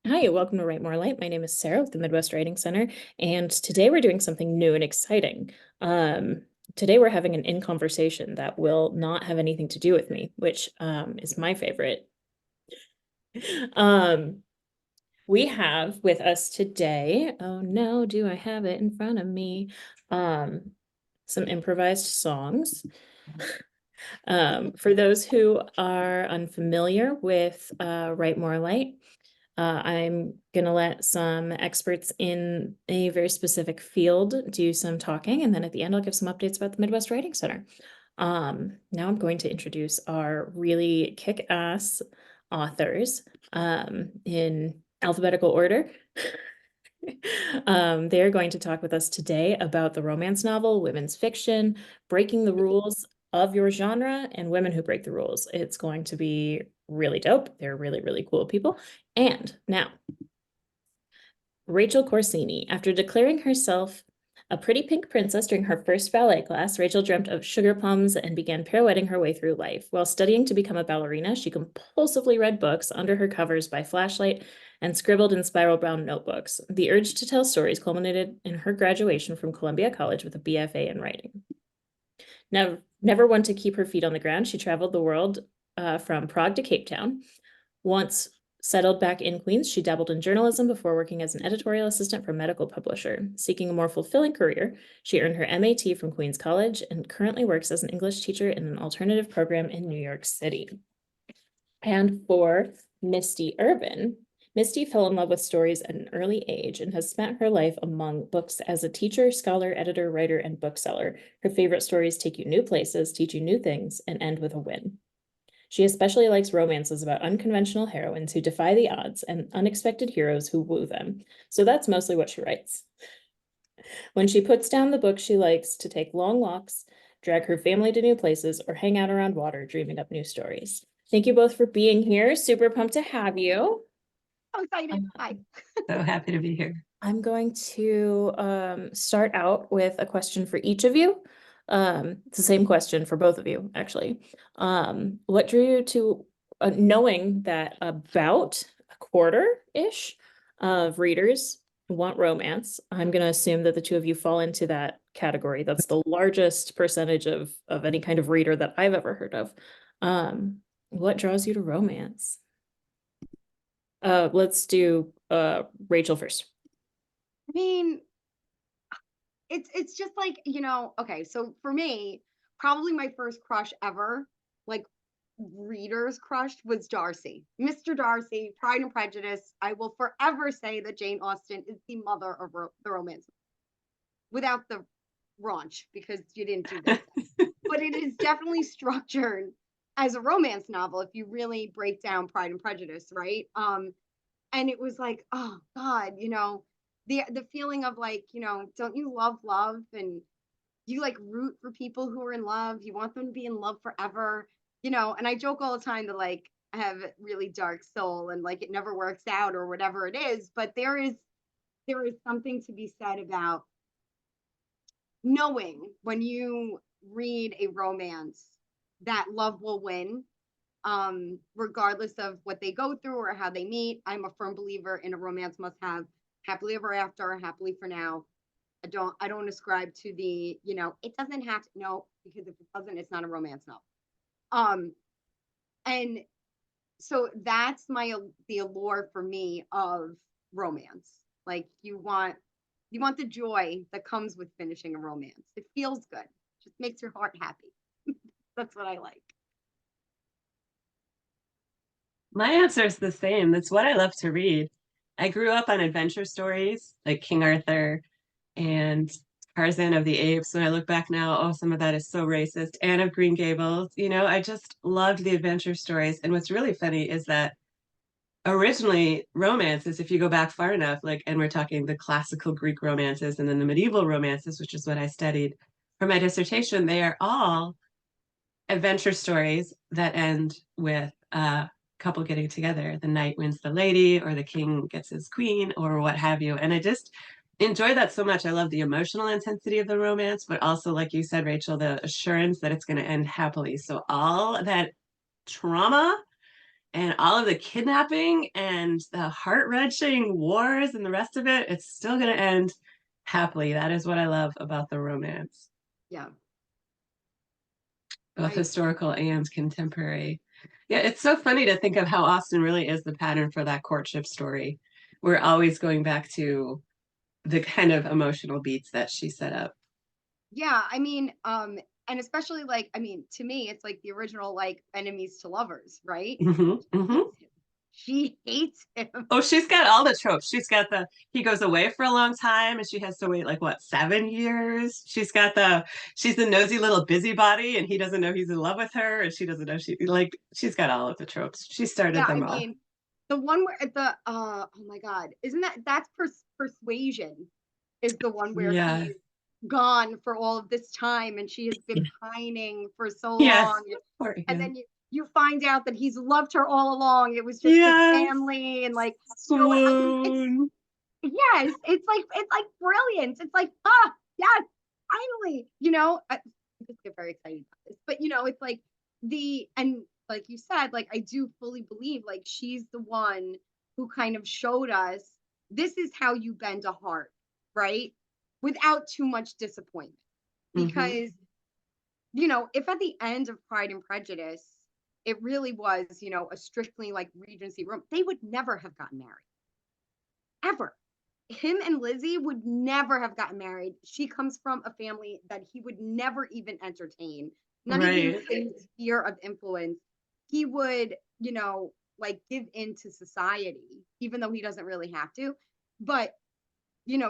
Hi, welcome to Write More Light. My name is Sarah with the Midwest Writing Center, and today we're doing something new and exciting. Um, Today we're having an in conversation that will not have anything to do with me, which is my favorite. Um, we have with us today, oh no, do I have it in front of me? Um, some improvised songs. For those who are unfamiliar with Write More Light, I'm gonna let some experts in a very specific field do some talking, and then at the end, I'll give some updates about the Midwest Writing Center. Now I'm going to introduce our really kick-ass authors in alphabetical order. They're going to talk with us today about the romance novel, women's fiction, breaking the rules of your genre, and women who break the rules. It's going to be really dope. They're really, really cool people. And now, Rachel Corsini. After declaring herself a pretty pink princess during her first ballet class, Rachel dreamt of sugar plums and began pirouetting her way through life. While studying to become a ballerina, she compulsively read books under her covers by flashlight and scribbled in spiral bound notebooks. The urge to tell stories culminated in her graduation from Columbia College with a BFA in writing. Now, never one to keep her feet on the ground, she traveled the world from Prague to Cape Town. Once settled back in Queens, she dabbled in journalism before working as an editorial assistant for a medical publisher. Seeking a more fulfilling career, she earned her MAT from Queens College and currently works as an English teacher in an alternative program in New York City. And for Misty Urban, Misty fell in love with stories at an early age and has spent her life among books as a teacher, scholar, editor, writer, and bookseller. Her favorite stories take you new places, teach you new things, and end with a win. She especially likes romances about unconventional heroines who defy the odds and unexpected heroes who woo them. So that's mostly what she writes. When she puts down the books, she likes to take long walks, drag her family to new places, or hang out around water, dreaming up new stories. Thank you both for being here. Super pumped to have you. I'm excited. Hi. So happy to be here. I'm going to start out with a question for each of you. It's the same question for both of you, actually. What drew you to knowing that about a quarter-ish of readers want romance? I'm going to assume that the two of you fall into that category. That's the largest percentage of any kind of reader that I've ever heard of. What draws you to romance? Let's do Rachel first. I mean, it's just like, okay, so for me, probably my first crush ever, like reader's crush was Darcy. Mr. Darcy, Pride and Prejudice. I will forever say that Jane Austen is the mother of the romance without the raunch because you didn't do that. But it is definitely structured as a romance novel if you really break down Pride and Prejudice, right? And it was like, oh God, the feeling of like, don't you love love, and you like root for people who are in love, you want them to be in love forever, and I joke all the time that like I have a really dark soul and like it never works out or whatever it is, but there is something to be said about knowing when you read a romance that love will win, regardless of what they go through or how they meet. I'm a firm believer in a romance must have happily ever after, happily for now. I don't ascribe to the, it doesn't have to, no, because if it doesn't, it's not a romance novel. Um, and so that's the allure for me of romance. Like you want the joy that comes with finishing a romance. It feels good. Just makes your heart happy. That's what I like. My answer is the same. That's what I love to read. I grew up on adventure stories like King Arthur and Tarzan of the Apes. When I look back now, oh, some of that is so racist. Anne of Green Gables. I just loved the adventure stories. And what's really funny is that originally romances, if you go back far enough, like, and we're talking the classical Greek romances and then the medieval romances, which is what I studied for my dissertation, they are all adventure stories that end with a couple getting together. The knight wins the lady, or the king gets his queen, or what have you. And I just enjoy that so much. I love the emotional intensity of the romance, but also, like you said, Rachel, the assurance that it's going to end happily. So all that trauma and all of the kidnapping and the heart-wrenching wars and the rest of it, it's still going to end happily. That is what I love about the romance, Yeah. both I historical and contemporary. Yeah, it's so funny to think of how Austen really is the pattern for that courtship story. We're always going back to the kind of emotional beats that she set up. Yeah, I mean, and especially like, I mean, to me, it's like the original like enemies to lovers, right? Hmm, hmm. She hates him. Oh, she's got all the tropes. She's got the he goes away for a long time and she has to wait like what, 7 years. She's the nosy little busybody and he doesn't know he's in love with her and she doesn't know she's got all of the tropes. She started Yeah, I them all. mean, the one where oh my God, isn't that's persuasion is the one where Yeah. he's gone for all of this time and she has been pining for so Yes. long. Poor And him. then you find out that he's loved her all along. It was just his Yes. family and like, I mean, Swoon. yes, it's like brilliant. It's like, ah, yes, finally, I just get very excited about this. But it's like and like you said, like I do fully believe like she's the one who kind of showed us this is how you bend a heart, right? Without too much disappointment. Hmm. Because, if at the end of Pride and Prejudice, it really was, a strictly like Regency room, they would never have gotten married. Ever. Him and Lizzie would never have gotten married. She comes from a family that he would never even entertain, not even Right. within his sphere of influence. He would, like give in to society, even though he doesn't really have to. But,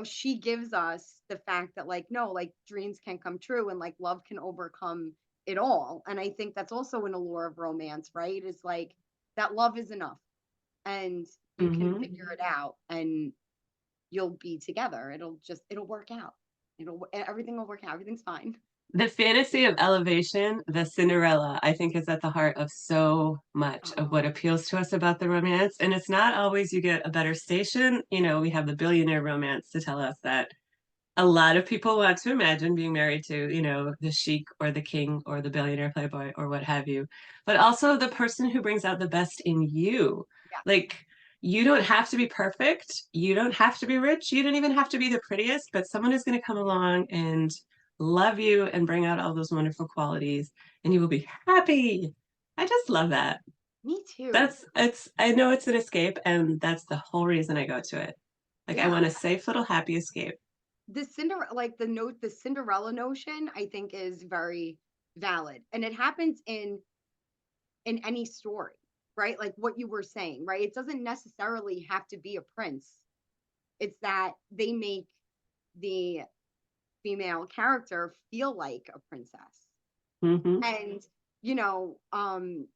she gives us the fact that, like, no, like dreams can come true and like love can overcome it all. And I think that's also an allure of romance, right? Is like that love is enough and you can Hmm. figure it out and you'll be together. It'll work out. Everything will work out. Everything's fine. The fantasy of elevation, the Cinderella, I think is at the heart of so much of what Oh, appeals to us about the romance. And it's not always you get a better station. We have the billionaire romance to tell us that a lot of people want to imagine being married to, the sheik or the king or the billionaire playboy or what have you, but also the person who brings out the best in you. yeah. Like, you don't have to be perfect. You don't have to be rich. You don't even have to be the prettiest, but someone is going to come along and love you and bring out all those wonderful qualities, and you will be happy. I just love that. Me too. I know it's an escape, and that's the whole reason I go to it. Like, I Yeah. want a safe little happy escape. The Cinderella notion, I think, is very valid, and it happens in any story, right? Like what you were saying, right? It doesn't necessarily have to be a prince. It's that they make the female character feel like a princess. Hmm. And, you know, um,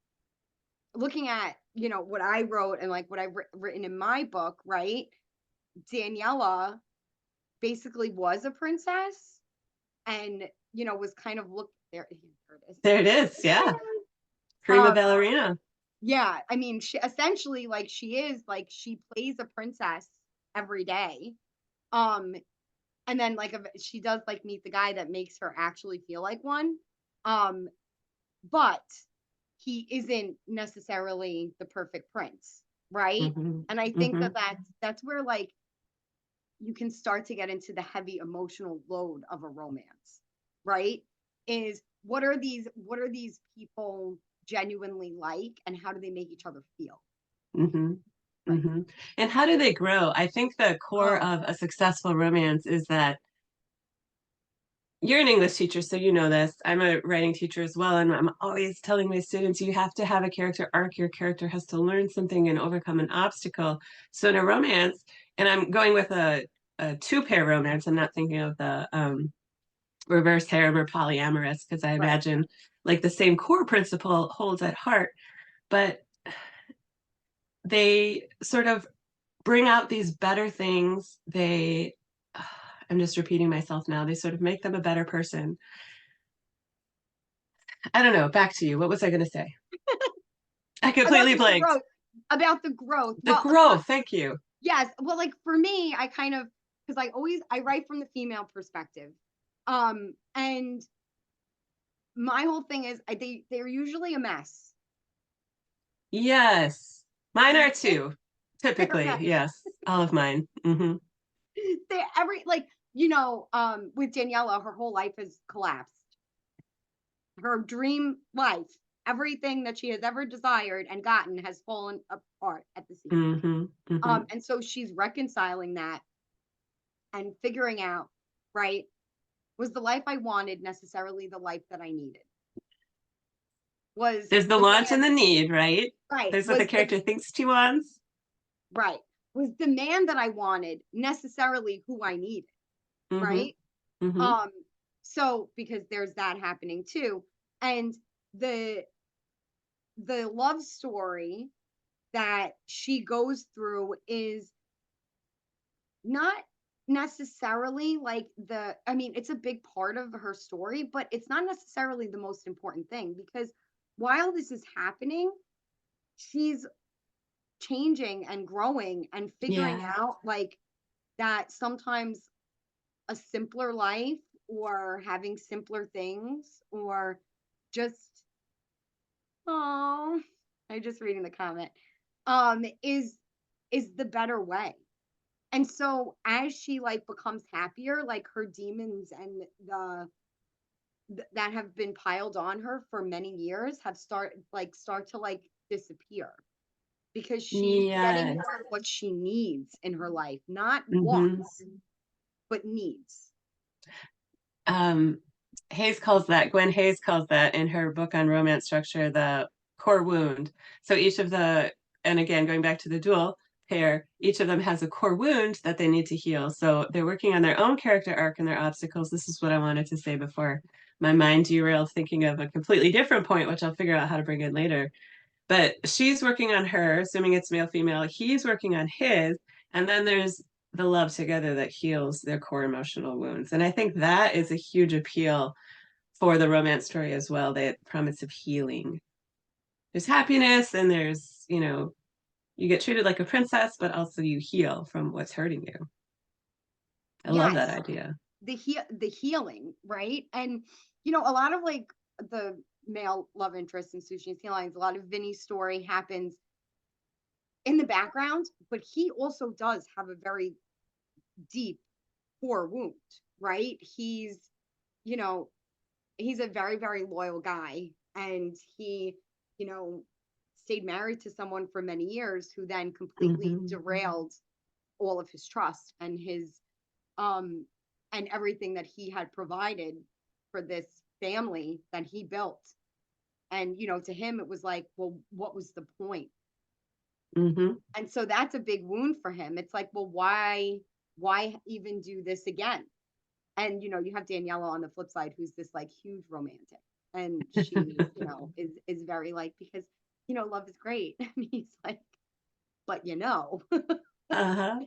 looking at, what I wrote and like what I've written in my book, right? Daniela basically was a princess and, was kind of looked there. Here it is. There it is. Yeah. Prima Um, ballerina. yeah, I mean, she essentially like she plays a princess every day. Um, and then like she does like meet the guy that makes her actually feel like one. Um, but he isn't necessarily the perfect prince, right? Hmm. And I think Hmm. that that's where like you can start to get into the heavy emotional load of a romance, right? Is what are these people genuinely like and how do they make each other feel? Hmm. Right. Hmm. And how do they grow? I think the core Oh, of a successful romance is that you're an English teacher, so you know this. I'm a writing teacher as well, and I'm always telling my students you have to have a character arc. Your character has to learn something and overcome an obstacle. So in a romance, and I'm going with a two-pair romance, I'm not thinking of the reverse harem or polyamorous because I right. imagine like the same core principle holds at heart, but they sort of bring out these better things. I'm just repeating myself now. They sort of make them a better person. I don't know. Back to you. What was I going to say? I About completely the blanked. growth. About the growth. The Well, growth. Thank you. yes. Well, like for me, I kind of because I write from the female perspective. And my whole thing is they're usually a mess. Yes. Mine are too. They're Typically, yes. All of mine. they every like with Daniela, her whole life has collapsed. Her dream life, everything that she has ever desired and gotten has fallen apart at the seams. And so she's reconciling that and figuring out, right, was the life I wanted necessarily the life that I needed? Was There's the the want and man the need, right? right? There's what the character thinks she wants. Right. Was the man that I wanted necessarily who I needed? Mm-hmm. Right. Mm-hmm. Um, so because there's that happening too. And the love story that she goes through is not necessarily like I mean, it's a big part of her story, but it's not necessarily the most important thing because while this is happening, she's changing and growing and figuring Yeah. out like that sometimes a simpler life or having simpler things or just oh I just reading the comment is the better way. And so as she like becomes happier, like her demons and that have been piled on her for many years have start to like disappear because she's getting Yes. what she needs in her life, not Mm-hmm. wants, but needs. um Gwen Hayes calls that in her book on romance structure the core wound. So each of the, and again going back to the dual pair, each of them has a core wound that they need to heal. So they're working on their own character arc and their obstacles. This is what I wanted to say before my mind derailed thinking of a completely different point, which I'll figure out how to bring in later. But she's working on her, assuming it's male female, he's working on his, and then there's the love together that heals their core emotional wounds. And I think that is a huge appeal for the romance story as well, that promise of healing. There's happiness and there's, you get treated like a princess, but also you heal from what's hurting you. I love that Yes, idea. the healing, right? And a lot of like the male love interest in Sushi and Sea Lions, a lot of Vinny's story happens in the background, but he also does have a very deep core wound, right? You know, he's a very, very loyal guy. And he, you know, stayed married to someone for many years who then completely Mm-hmm. derailed all of his trust um and everything that he had provided for this family that he built. And to him it was like, well, what was the point? Mm-hmm. And so that's a big wound for him. It's like, well, why even do this again? And you have Daniela on the flip side, who's this like huge romantic, and she is very like, because love is great. And he's like, but Uh-huh.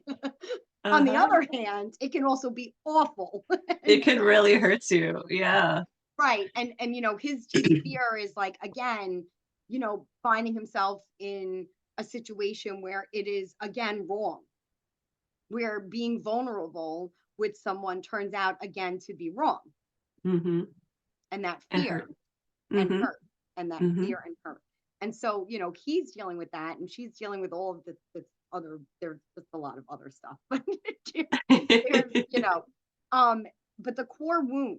on the Uh-huh. other hand, it can also be awful. It And can really hurt you. Yeah. right. And his fear is like, again, finding himself in a situation where it is again wrong, where being vulnerable with someone turns out again to be wrong. Mm-hmm. And that And fear hurt. and Mm-hmm. hurt, and that Mm-hmm. fear and hurt. And so, he's dealing with that, and she's dealing with all of this other, there's just a lot of other stuff. But there's, um, but the core wound,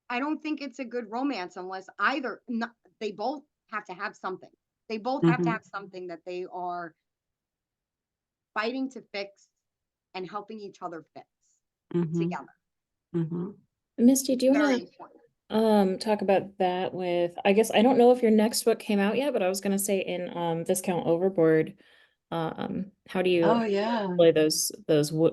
I don't think it's a good romance unless either, they both have to have something. They both have to Mm-hmm. have something that they are fighting to fix and helping each other fix Mm-hmm. together. Mm-hmm. Misty, do you Very want important. to talk about that with, I guess I don't know if your next book came out yet, but I was gonna say in Viscount Overboard, how do you Oh yeah. play those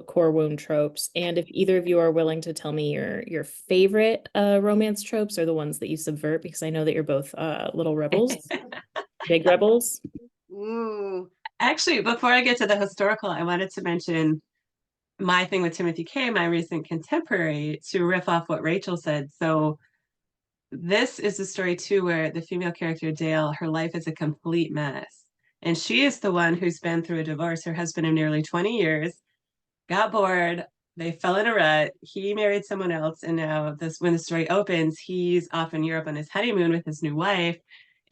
core wound tropes? And if either of you are willing to tell me your favorite romance tropes or the ones that you subvert, because I know that you're both little rebels, big rebels. Ooh. Actually, before I get to the historical, I wanted to mention my thing with Timothy K, my recent contemporary, to riff off what Rachel said. So this is a story too where the female character Dale, her life is a complete mess. And she is the one who's been through a divorce. Her husband of nearly 20 years got bored. They fell in a rut. He married someone else. And now when the story opens, he's off in Europe on his honeymoon with his new wife.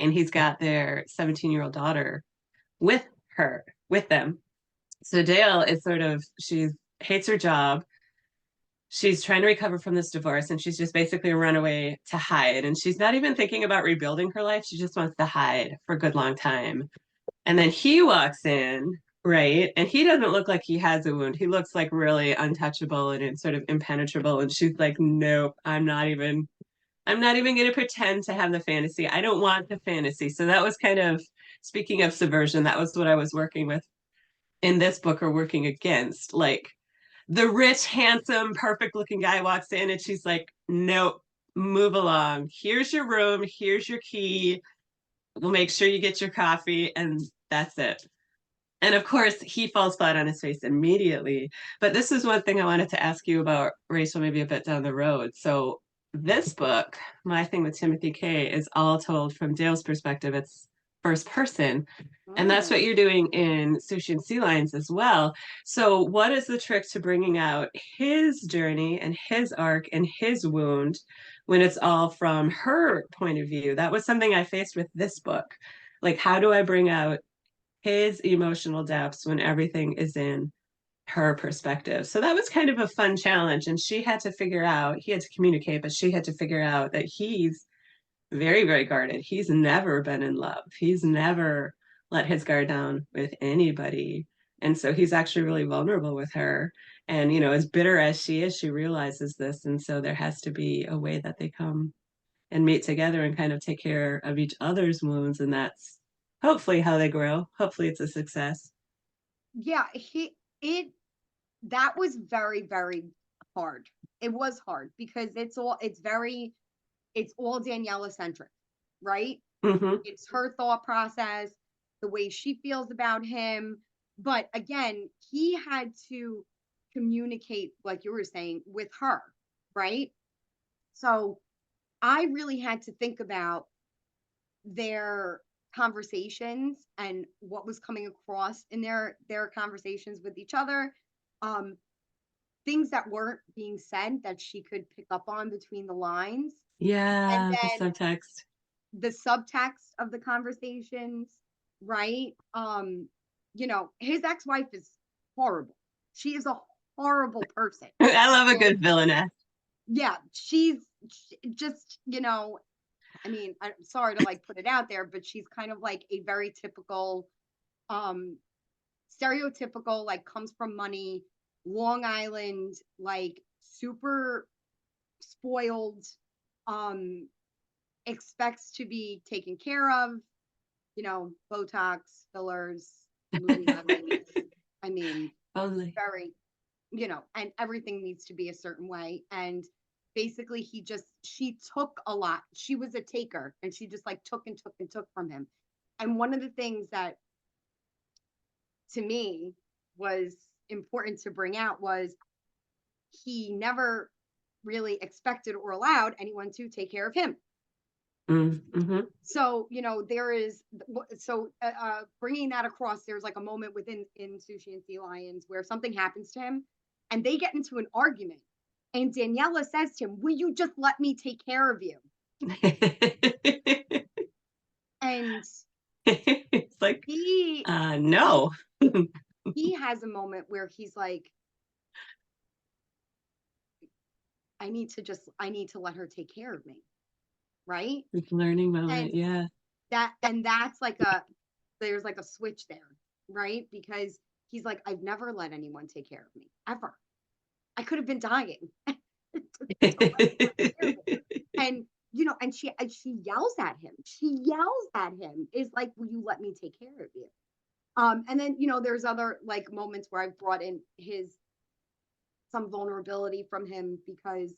and he's got their 17-year-old daughter with with them. So Dale is sort of, she hates her job. She's trying to recover from this divorce, and she's just basically run away to hide. And she's not even thinking about rebuilding her life. She just wants to hide for a good long time. And then he walks in, right? And he doesn't look like he has a wound. He looks like really untouchable and sort of impenetrable. And she's like, nope, I'm not even going to pretend to have the fantasy. I don't want the fantasy. So that was kind of, speaking of subversion, that was what I was working with in this book, or working against. Like, the rich, handsome, perfect looking guy walks in and she's like, nope, move along. Here's your room. Here's your key. We'll make sure you get your coffee. And that's it. And of course, he falls flat on his face immediately. But this is one thing I wanted to ask you about, Rachel, maybe a bit down the road. So this book, My Thing with Timothy K, is all told from Dale's perspective. It's first person. And that's what Oh. you're doing in Sushi and Sea Lions as well. So what is the trick to bringing out his journey and his arc and his wound when it's all from her point of view? That was something I faced with this book. Like, how do I bring out his emotional depths when everything is in her perspective? So that was kind of a fun challenge. And she had to figure out, he had to communicate, but she had to figure out that he's very, very guarded. He's never been in love. He's never let his guard down with anybody. And so he's actually really vulnerable with her. And, you know, as bitter as she is, she realizes this. And so there has to be a way that they come and meet together and kind of take care of each other's wounds. And that's hopefully how they grow. Hopefully it's a success. Yeah, that was very, very hard. It was hard because it's all Daniela centric, right? Mm-hmm. It's her thought process, the way she feels about him. But again, he had to communicate, like you were saying, with her, right? So I really had to think about their conversations and what was coming across in their conversations with each other. Um, Things that weren't being said that she could pick up on between the lines. And Yeah, the then subtext. the subtext of the conversations, right? His ex-wife is horrible. She is a horrible person. I love a And good villainess. yeah, she's just, I mean, I'm sorry to like put it out there, but she's kind of like a very typical, um, stereotypical, like comes from money, Long Island, like super spoiled, um, expects to be taken care of, Botox, fillers, movie medleys. I mean, Only. very, and everything needs to be a certain way. And basically, she took a lot. She was a taker and she just like took and took and took from him. And one of the things that to me was important to bring out was he never really expected or allowed anyone to take care of him. Mm-hmm. So there is bringing that across. There's like a moment in Sushi and Sea Lions where something happens to him and they get into an argument and Daniela says to him, will you just let me take care of you? And It's like, he no. he has a moment where he's like, I need to let her take care of me, right? It's learning And moment, yeah. that's like there's like a switch there, right? Because he's like, I've never let anyone take care of me ever. I could have been dying. And and she yells at him. She yells at him, is like, will you let me take care of you? And then there's other like moments where I've brought in some vulnerability from him because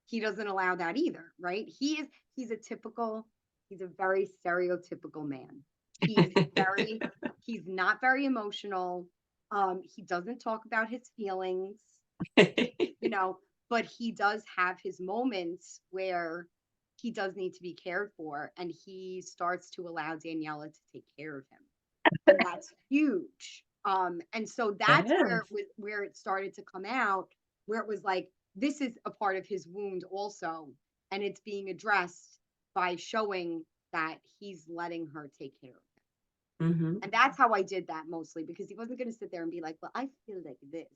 he doesn't allow that either, right? He's a very stereotypical man. He's not very emotional. He doesn't talk about his feelings, you know, but he does have his moments where he does need to be cared for, and he starts to allow Daniela to take care of him. And that's huge. And so That that's is. where it started to come out, where it was like, this is a part of his wound also, and it's being addressed by showing that he's letting her take care of him. Mhm. And that's how I did that mostly, because he wasn't going to sit there and be like, well, I feel like this.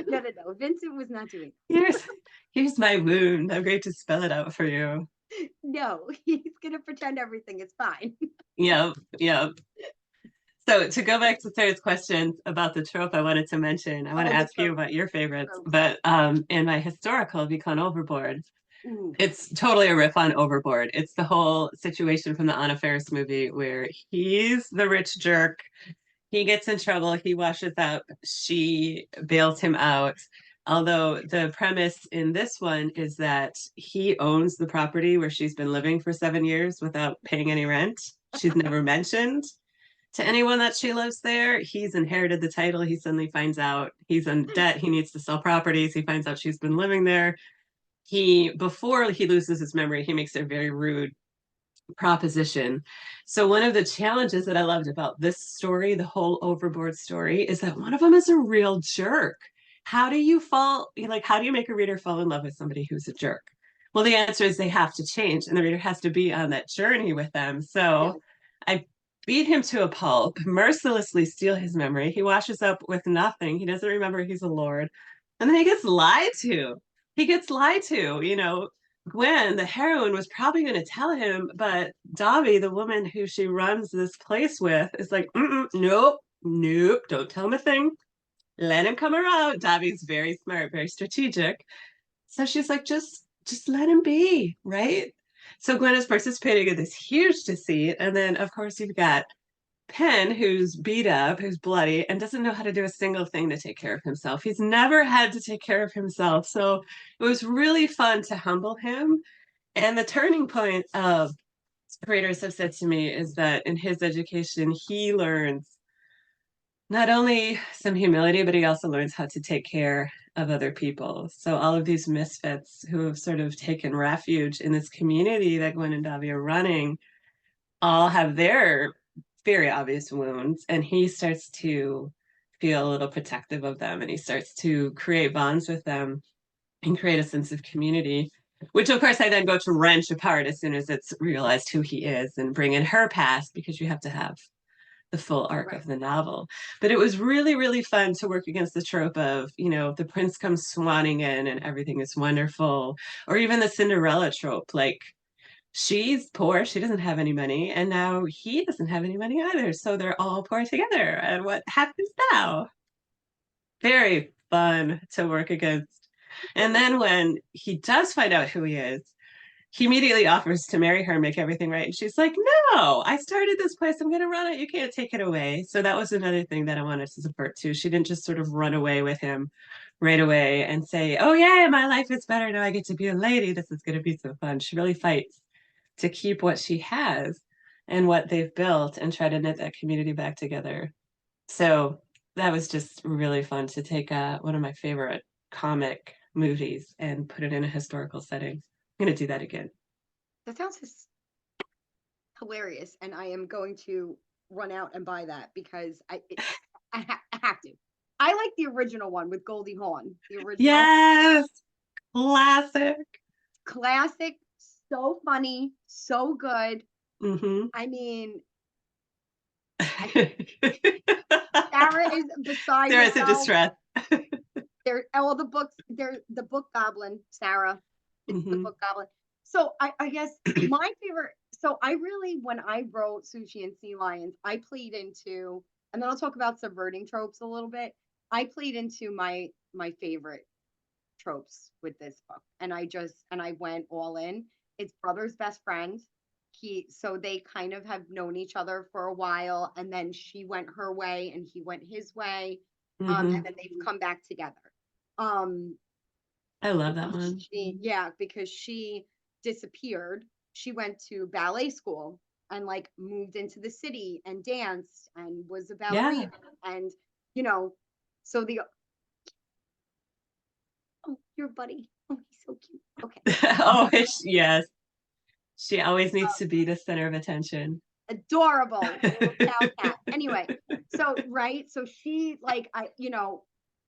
No, no, no. Vincent was not doing Here's here's my wound. I'm going to spell it out for you. that. No, he's going to pretend everything is fine. Yep, yep. So to go back to Sarah's questions about the trope, I wanted to mention, I want Oh, to the ask you trope. about your favorites, Tropes. but in my historical, Have You Gone Overboard? Ooh, It's totally a riff on Overboard. It's the whole situation from the Anna Faris movie where he's the rich jerk. He gets in trouble. He washes up. She bails him out. Although the premise in this one is that he owns the property where she's been living for 7 years without paying any rent. She's never mentioned to anyone that she lives there. He's inherited the title. He suddenly finds out he's in debt. He needs to sell properties. He finds out she's been living there. Before he loses his memory, he makes a very rude proposition. So one of the challenges that I loved about this story, the whole Overboard story, is that one of them is a real jerk. How do you how do you make a reader fall in love with somebody who's a jerk? Well, the answer is they have to change, and the reader has to be on that journey with them. So yes. I beat him to a pulp, mercilessly steal his memory. He washes up with nothing. He doesn't remember he's a lord. And then he gets lied to. He gets lied to, Gwen, the heroine, was probably going to tell him, but Dobby, the woman who she runs this place with, is like, nope, nope, don't tell him a thing. Let him come around. Dobby's very smart, very strategic. So she's like, just let him be, right? So Gwen is participating in this huge deceit. And then, of course, you've got Penn, who's beat up, who's bloody, and doesn't know how to do a single thing to take care of himself. He's never had to take care of himself. So it was really fun to humble him. And the turning point of creators have said to me is that in his education, he learns not only some humility, but he also learns how to take care of other people. So all of these misfits who have sort of taken refuge in this community that Gwen and Davy are running all have their very obvious wounds, and he starts to feel a little protective of them, and he starts to create bonds with them and create a sense of community, which of course I then go to wrench apart as soon as it's realized who he is and bring in her past, because you have to have the full arc Right. of the novel. But it was really, really fun to work against the trope of, the prince comes swanning in and everything is wonderful, or even the Cinderella trope, like she's poor, she doesn't have any money, and now he doesn't have any money either, so they're all poor together, and what happens now? Very fun to work against. And then when he does find out who he is, he immediately offers to marry her and make everything right, and she's like, no, I started this place, I'm going to run it, you can't take it away. So that was another thing that I wanted to support too. She didn't just sort of run away with him right away and say, oh yeah, my life is better now, I get to be a lady, this is going to be so fun. She really fights to keep what she has and what they've built and try to knit that community back together. So that was just really fun to take one of my favorite comic movies and put it in a historical setting. I'm going to do that again. That sounds hilarious. And I am going to run out and buy that because I have to. I like the original one with Goldie Hawn. The original. Yes, classic. Classic. So funny. So good. Mm-hmm. I mean, Sarah's Sarah is beside in herself. distress. They're all the books. They're the book goblin, Sarah. It's the Mm-hmm. book goblin. So I guess my favorite. So I really, when I wrote Sushi and Sea Lions, I played into, and then I'll talk about subverting tropes a little bit. I played into my favorite tropes with this book, and I went all in. It's brother's best friend. So they kind of have known each other for a while, and then she went her way and he went his way, Mm-hmm. and then they've come back together. Um, I love that one. because she disappeared. She went to ballet school and like moved into the city and danced and was a Yeah. ballerina, and you know, so the oh, your buddy, oh, he's so cute. Okay, Oh, yes. She always needs to be the center of attention. adorable, the little cow cat. Anyway, so right, so she like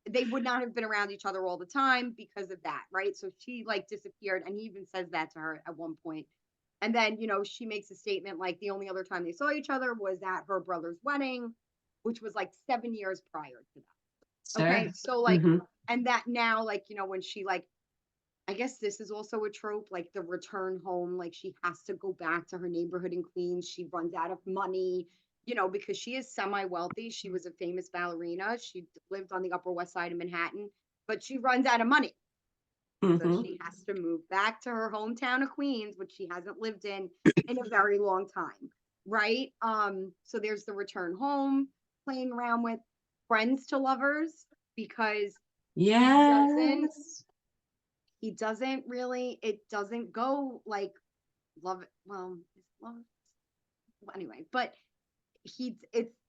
they would not have been around each other all the time because of that, right? So she like disappeared, and he even says that to her at one point. And then, she makes a statement like the only other time they saw each other was at her brother's wedding, which was like 7 years prior to that. Sure. Okay. So like, and that now, like, when she like, I guess this is also a trope, like the return home, like she has to go back to her neighborhood in Queens. She runs out of money, because she is semi-wealthy. She was a famous ballerina. She lived on the Upper West Side of Manhattan, but she runs out of money. So she has to move back to her hometown of Queens, which she hasn't lived in a very long time. Right. So there's the return home, playing around with friends to lovers, because Yes. he doesn't really, it doesn't go like love. Well, anyway, but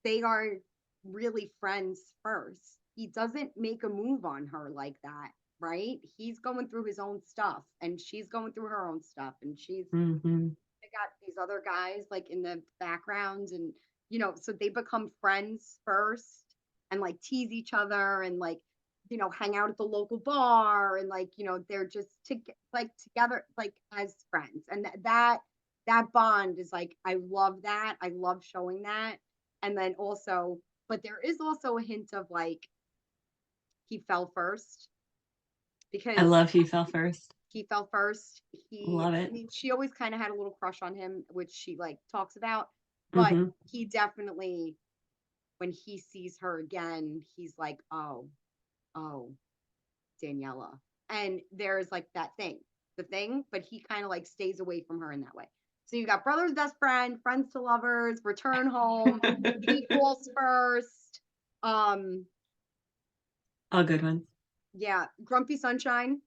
they are really friends first. He doesn't make a move on her like that, right? He's going through his own stuff, and she's going through her own stuff, and they got these other guys like in the background, and so they become friends first, and like tease each other, and like hang out at the local bar, and like they're just together like as friends, and that bond is like, I love that. I love showing that. And then also, but there is also a hint of like he fell first, I because love He Fell First. he fell first. Love I it. mean, she always kind of had a little crush on him, which she like talks about, but Mm-hmm. he definitely, when he sees her again, he's like, oh, Daniela. And there's like the thing, but he kind of like stays away from her in that way. So you got brother's best friend, friends to lovers, return home, he falls first. All good ones. Yeah, grumpy sunshine.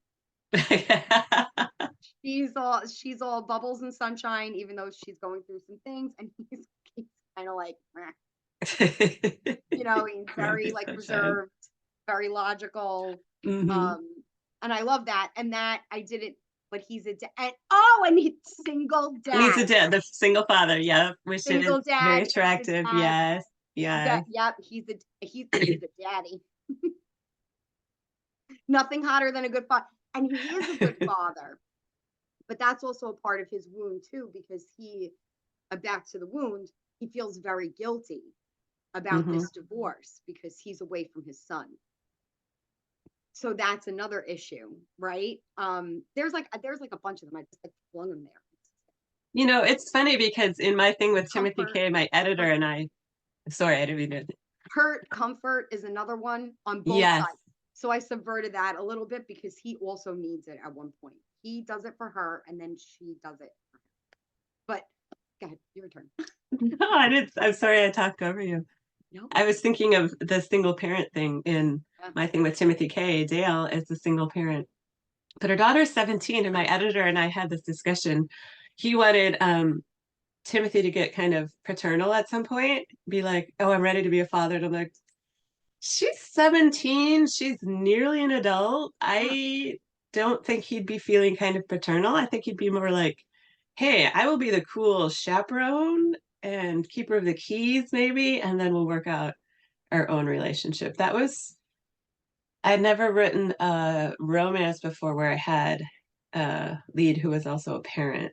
She's all bubbles and sunshine, even though she's going through some things, and he's kind of like, he's very Grumpy like sunshine. reserved, very logical. Mm-hmm. And I love that. And that I didn't, but he's a and he's single And he's dad. a dad, the single father. Yep, which is Single very dad, he's a attractive. dad. Yes, yes. Yep, he's a daddy. Nothing hotter than a good father. And he is a good father. But that's also a part of his wound too, because back to the wound, he feels very guilty about Mm-hmm. this divorce because he's away from his son. So that's another issue, right? There's like a bunch of them. I just like flung them there. It's funny because in my thing with Timothy Comfort, K, my editor and I, sorry, I didn't mean to. hurt, comfort is another one on both Yes. sides. So I subverted that a little bit because he also needs it at one point. He does it for her, and then she does it for him. But go ahead, your turn. No, I didn't. I'm sorry I talked over you. No. I was thinking of the single parent thing in my thing with Timothy K. Dale is a single parent, but her daughter's 17, and my editor and I had this discussion. He wanted Timothy to get kind of paternal at some point, be like, "Oh, I'm ready to be a father." And I'm like, "She's 17. She's nearly an adult. I don't think he'd be feeling kind of paternal. I think he'd be more like, hey, I will be the cool chaperone and keeper of the keys, maybe, and then we'll work out our own relationship." I'd never written a romance before where I had a lead who was also a parent.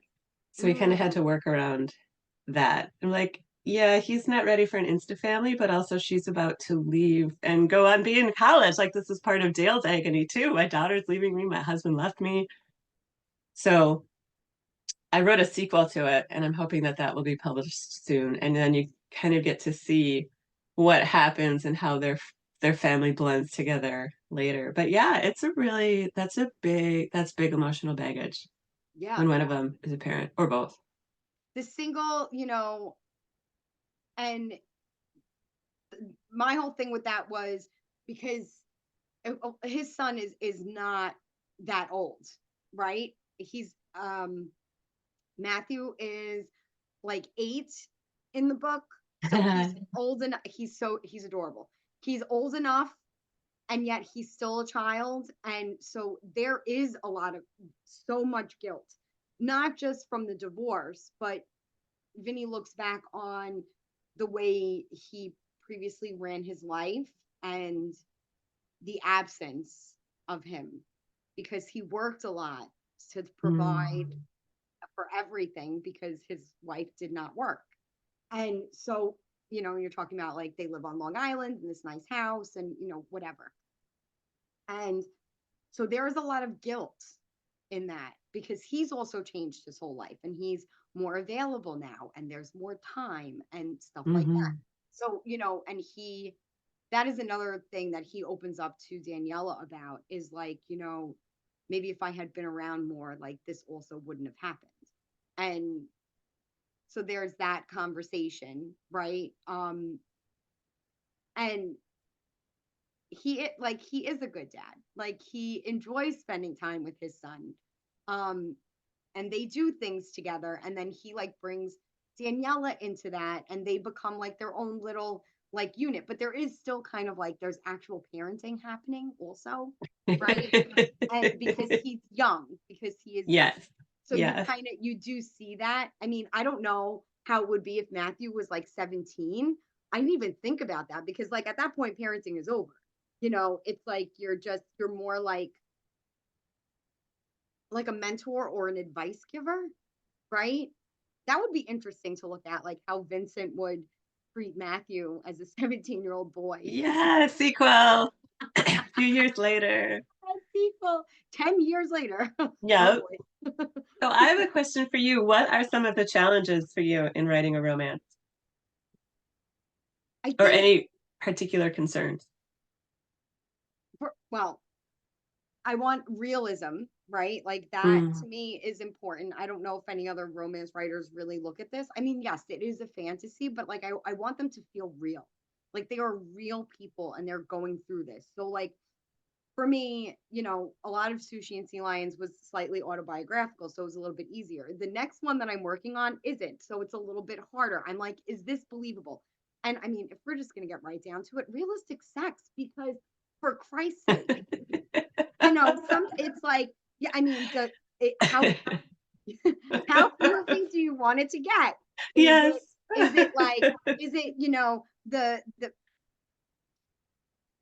So we kind of had to work around that. I'm like, yeah, he's not ready for an Insta family, but also she's about to leave and go on being in college. Like, this is part of Dale's agony too. My daughter's leaving me, my husband left me. So I wrote a sequel to it, and I'm hoping that that will be published soon. And then you kind of get to see what happens and how their family blends together later. But yeah, that's big emotional baggage Yeah. when one of them is a parent or both. The single, and my whole thing with that was because his son is not that old, right? He's Matthew is like 8 in the book, so he's old enough. He's adorable. He's old enough, and yet he's still a child, and so there is so much guilt, not just from the divorce, but Vinny looks back on the way he previously ran his life and the absence of him, because he worked a lot to provide for everything because his wife did not work. And so, you're talking about like they live on Long Island in this nice house and, whatever. And so there is a lot of guilt in that because he's also changed his whole life and he's more available now and there's more time and stuff like that. Mhm. So, and that is another thing that he opens up to Daniela about is like, maybe if I had been around more, like this also wouldn't have happened. And so there's that conversation, right? And he is a good dad. Like he enjoys spending time with his son. Um, and they do things together. And then he like brings Daniela into that and they become like their own little like unit. But there is still kind of like there's actual parenting happening also, right? And because he's young, because he is young. Yes. So Yes. you do see that. I mean, I don't know how it would be if Matthew was like 17. I didn't even think about that because like at that point parenting is over. It's like you're more like a mentor or an advice giver, right? That would be interesting to look at, like how Vincent would treat Matthew as a 17-year-old boy. Yeah, sequel. A few years later. A sequel 10 years later. Oh Yeah. boy. So I have a question for you. What are some of the challenges for you in writing a romance I or think, any particular concerns? well, I want realism, right? Like that Mm, to me is important. I don't know if any other romance writers really look at this. I mean, yes, it is a fantasy, but like I want them to feel real. Like they are real people and they're going through this. So like for me, a lot of Sushi and Sea Lions was slightly autobiographical, so it was a little bit easier. The next one that I'm working on isn't, so it's a little bit harder. I'm like, is this believable? And I mean, if we're just gonna get right down to it, realistic sex, because for Christ's sake, some it's like, yeah, I mean, how how filthy do you want it to get? Is yes. it is it like is it the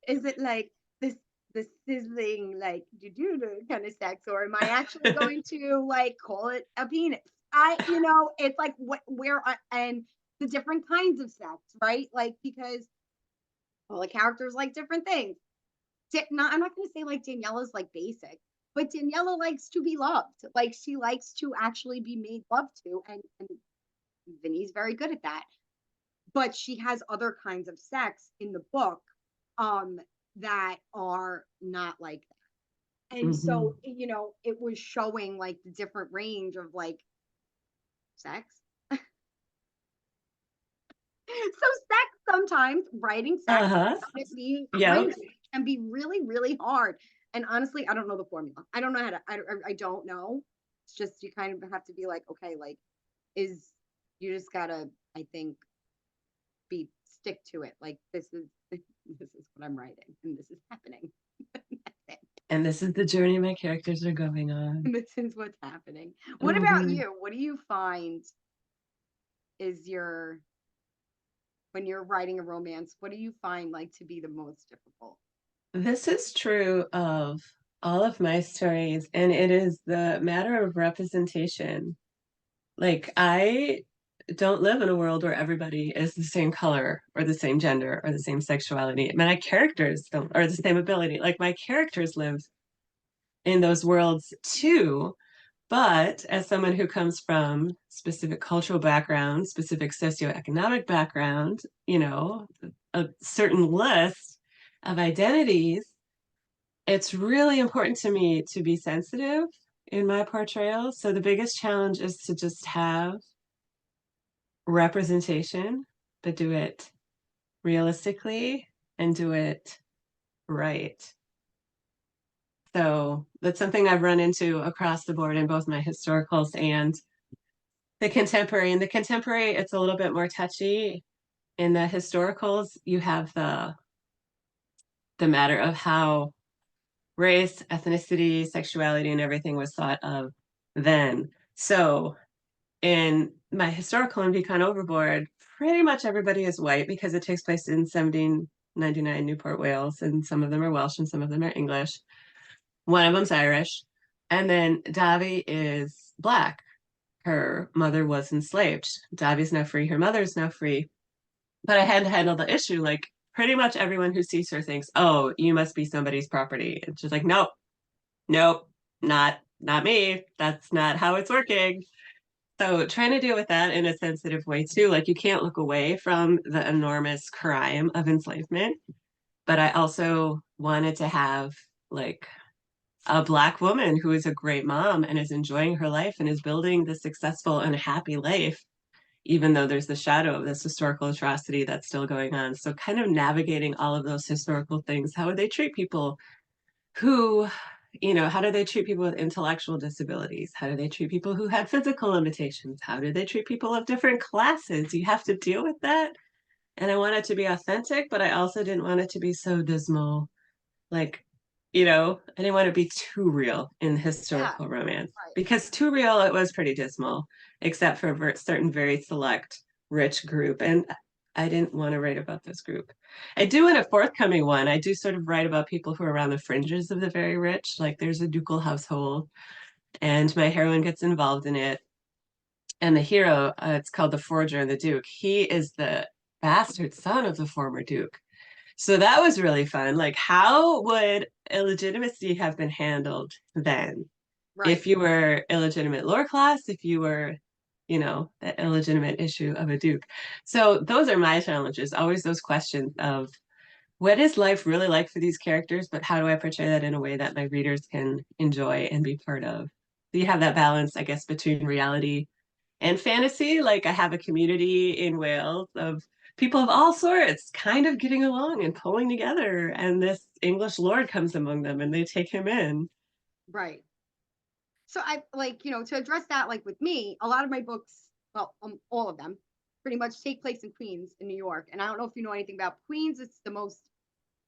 is it like this the sizzling like do kind of sex, or am I actually going to like call it a penis? It's like and the different kinds of sex, right? Like because all the characters like different things. I'm not going to say like Daniela's like basic, but Daniela likes to be loved. Like she likes to actually be made love to, and Vinny's very good at that. But she has other kinds of sex in the book um, that are not like that. And so, Mhm. it was showing like the different range of like sex. So sex sometimes writing sex Uh-huh. can be Yep. crazy and be really, really hard. And honestly, I don't know the formula. I don't know how to, I don't know. It's just, you kind of have to be like, okay, like, you just gotta, I think, stick to it. Like, this is, this is what I'm writing and this is happening. That's it. And this is the journey my characters are going on. And this is what's happening. What about Mhm. you? What do you find is when you're writing a romance, what do you find like to be the most difficult? This is true of all of my stories, and it is the matter of representation. Like, I don't live in a world where everybody is the same color or the same gender or the same sexuality. My characters don't, or the same ability. Like, my characters live in those worlds too. But as someone who comes from specific cultural background, specific socioeconomic background, a certain list of identities, it's really important to me to be sensitive in my portrayal. So the biggest challenge is to just have representation, but do it realistically and do it right. So that's something I've run into across the board in both my historicals and the contemporary. In the contemporary, it's a little bit more touchy. In the historicals, you have the matter of how race, ethnicity, sexuality, and everything was thought of then. So in my historical and Becon Overboard, pretty much everybody is white because it takes place in 1799 Newport, Wales, and some of them are Welsh and some of them are English. One of them's Irish. And then Davi is black, her mother was enslaved. Davi's now free, her mother's now free. But I had to handle the issue. Like pretty much everyone who sees her thinks, oh, you must be somebody's property. And she's like, nope, nope, not me. That's not how it's working. So trying to deal with that in a sensitive way too. Like you can't look away from the enormous crime of enslavement, but I also wanted to have like a Black woman who is a great mom and is enjoying her life and is building the successful and happy life, even though there's the shadow of this historical atrocity that's still going on. So kind of navigating all of those historical things. How would they treat people who, how do they treat people with intellectual disabilities? How do they treat people who had physical limitations? How do they treat people of different classes? You have to deal with that. And I want it to be authentic, but I also didn't want it to be so dismal. Like, I didn't want to be too real in Yeah, historical romance right. because too real, it was pretty dismal, except for a certain very select rich group. And I didn't want to write about this group. I do in a forthcoming one. I do sort of write about people who are around the fringes of the very rich. Like there's a ducal household, and my heroine gets involved in it. And the hero, it's called The Forger and the Duke. He is the bastard son of the former Duke. So that was really fun. Like, how would illegitimacy have been handled then? Right. If you were illegitimate lower class, if you were, that illegitimate issue of a duke. So those are my challenges, always those questions of what is life really like for these characters, but how do I portray that in a way that my readers can enjoy and be part of? So you have that balance, I guess, between reality and fantasy. Like I have a community in Wales of people of all sorts kind of getting along and pulling together. And this English lord comes among them and they take him in. Right. So I like, to address that, like with me, a lot of my books, well, all of them pretty much take place in Queens in New York. And I don't know if you know anything about Queens. It's the most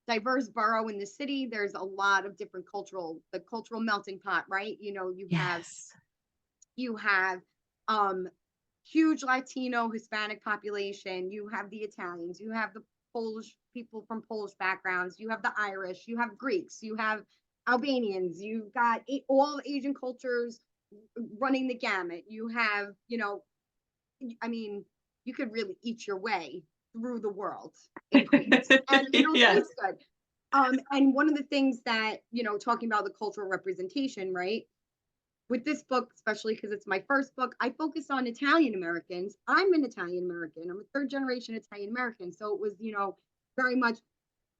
diverse borough in the city. There's a lot of different the cultural melting pot, right? Yes. You have um huge Latino Hispanic population, you have the Italians, you have the Polish people from Polish backgrounds, you have the Irish, you have Greeks, you have Albanians, you've got all Asian cultures running the gamut. You have, I mean, you could really eat your way through the world in Queens and it'll Yes. taste good. And one of the things that, talking about the cultural representation, right? With this book, especially because it's my first book, I focus on Italian Americans. I'm an Italian American. I'm a third generation Italian American. So it was, very much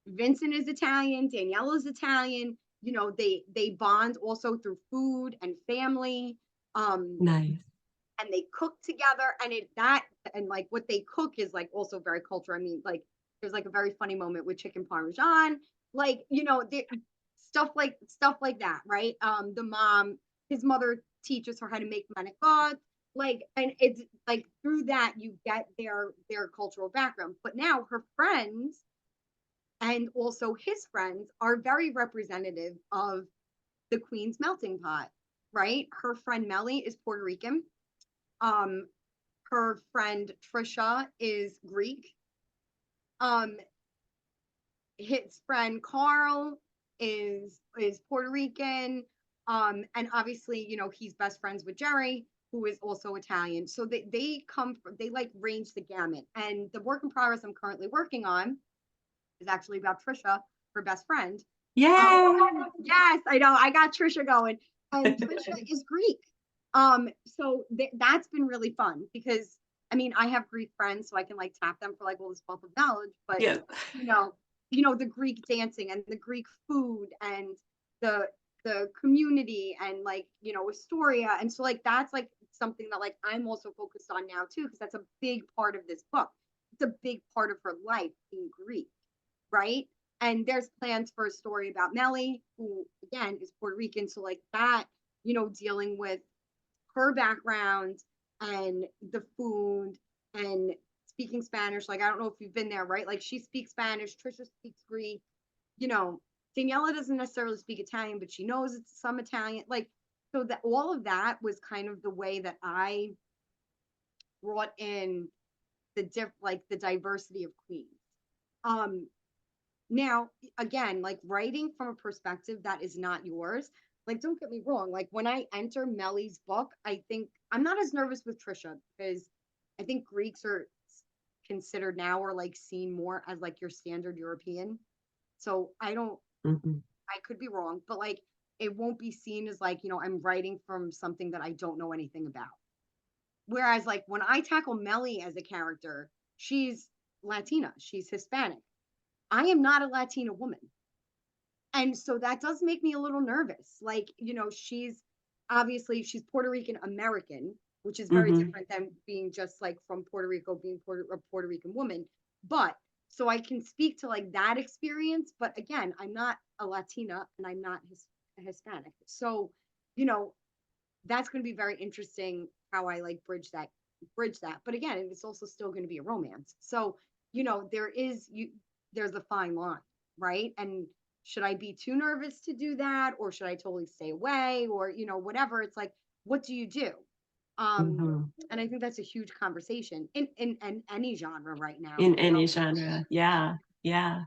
Vincent is Italian, Danielle is Italian. They bond also through food and family. Nice. And they cook together and like what they cook is like also very cultural. I mean, like there's like a very funny moment with chicken parmesan, like stuff like that, right? The mom, his mother teaches her how to make manicotti, like, and it's like through that you get their cultural background. But now her friends and also his friends are very representative of the Queen's melting pot, right? Her friend Melly is Puerto Rican. um, Her friend Trisha is Greek. Um, his friend Carl is Puerto Rican. And obviously, he's best friends with Jerry, who is also Italian. So they like range the gamut. And the work in progress I'm currently working on is actually about Trisha, her best friend. Yay! Yes, I know. I got Trisha going, and Trisha is Greek. So that's been really fun because I mean I have Greek friends, so I can like tap them for like all this wealth of knowledge. But Yeah. you know, the Greek dancing and the Greek food and the community and like Astoria, and so like that's like something that like I'm also focused on now too because that's a big part of this book. It's a big part of her life being Greek, right? And there's plans for a story about Melly, who again is Puerto Rican. So like that, dealing with her background and the food and speaking Spanish. Like I don't know if you've been there, right? Like she speaks Spanish, Trisha speaks Greek. You know, Daniela doesn't necessarily speak Italian, but she knows it's some Italian. Like so that all of that was kind of the way that I brought in the diversity of Queens. Um, Now, again, like writing from a perspective that is not yours, like don't get me wrong, like when I enter Melly's book, I think I'm not as nervous with Trisha because I think Greeks are considered now or like seen more as like your standard European. So I don't, Mhm. I could be wrong, but like it won't be seen as like, I'm writing from something that I don't know anything about. Whereas like when I tackle Melly as a character, she's Latina, she's Hispanic. I am not a Latina woman. And so that does make me a little nervous. Like, she's obviously she's Puerto Rican American, which is very Mhm. different than being just like from Puerto Rico, being a Puerto Rican woman. But so I can speak to like that experience. But again, I'm not a Latina and I'm not Hispanic. So, you know, that's going to be very interesting how I like bridge that. But again, it's also still going to be a romance. So, there's a fine line, right? And should I be too nervous to do that or should I totally stay away or, whatever. It's like, what do you do? Um, Mhm. and I think that's a huge conversation in any genre right now. In any genre. Yeah. Yeah.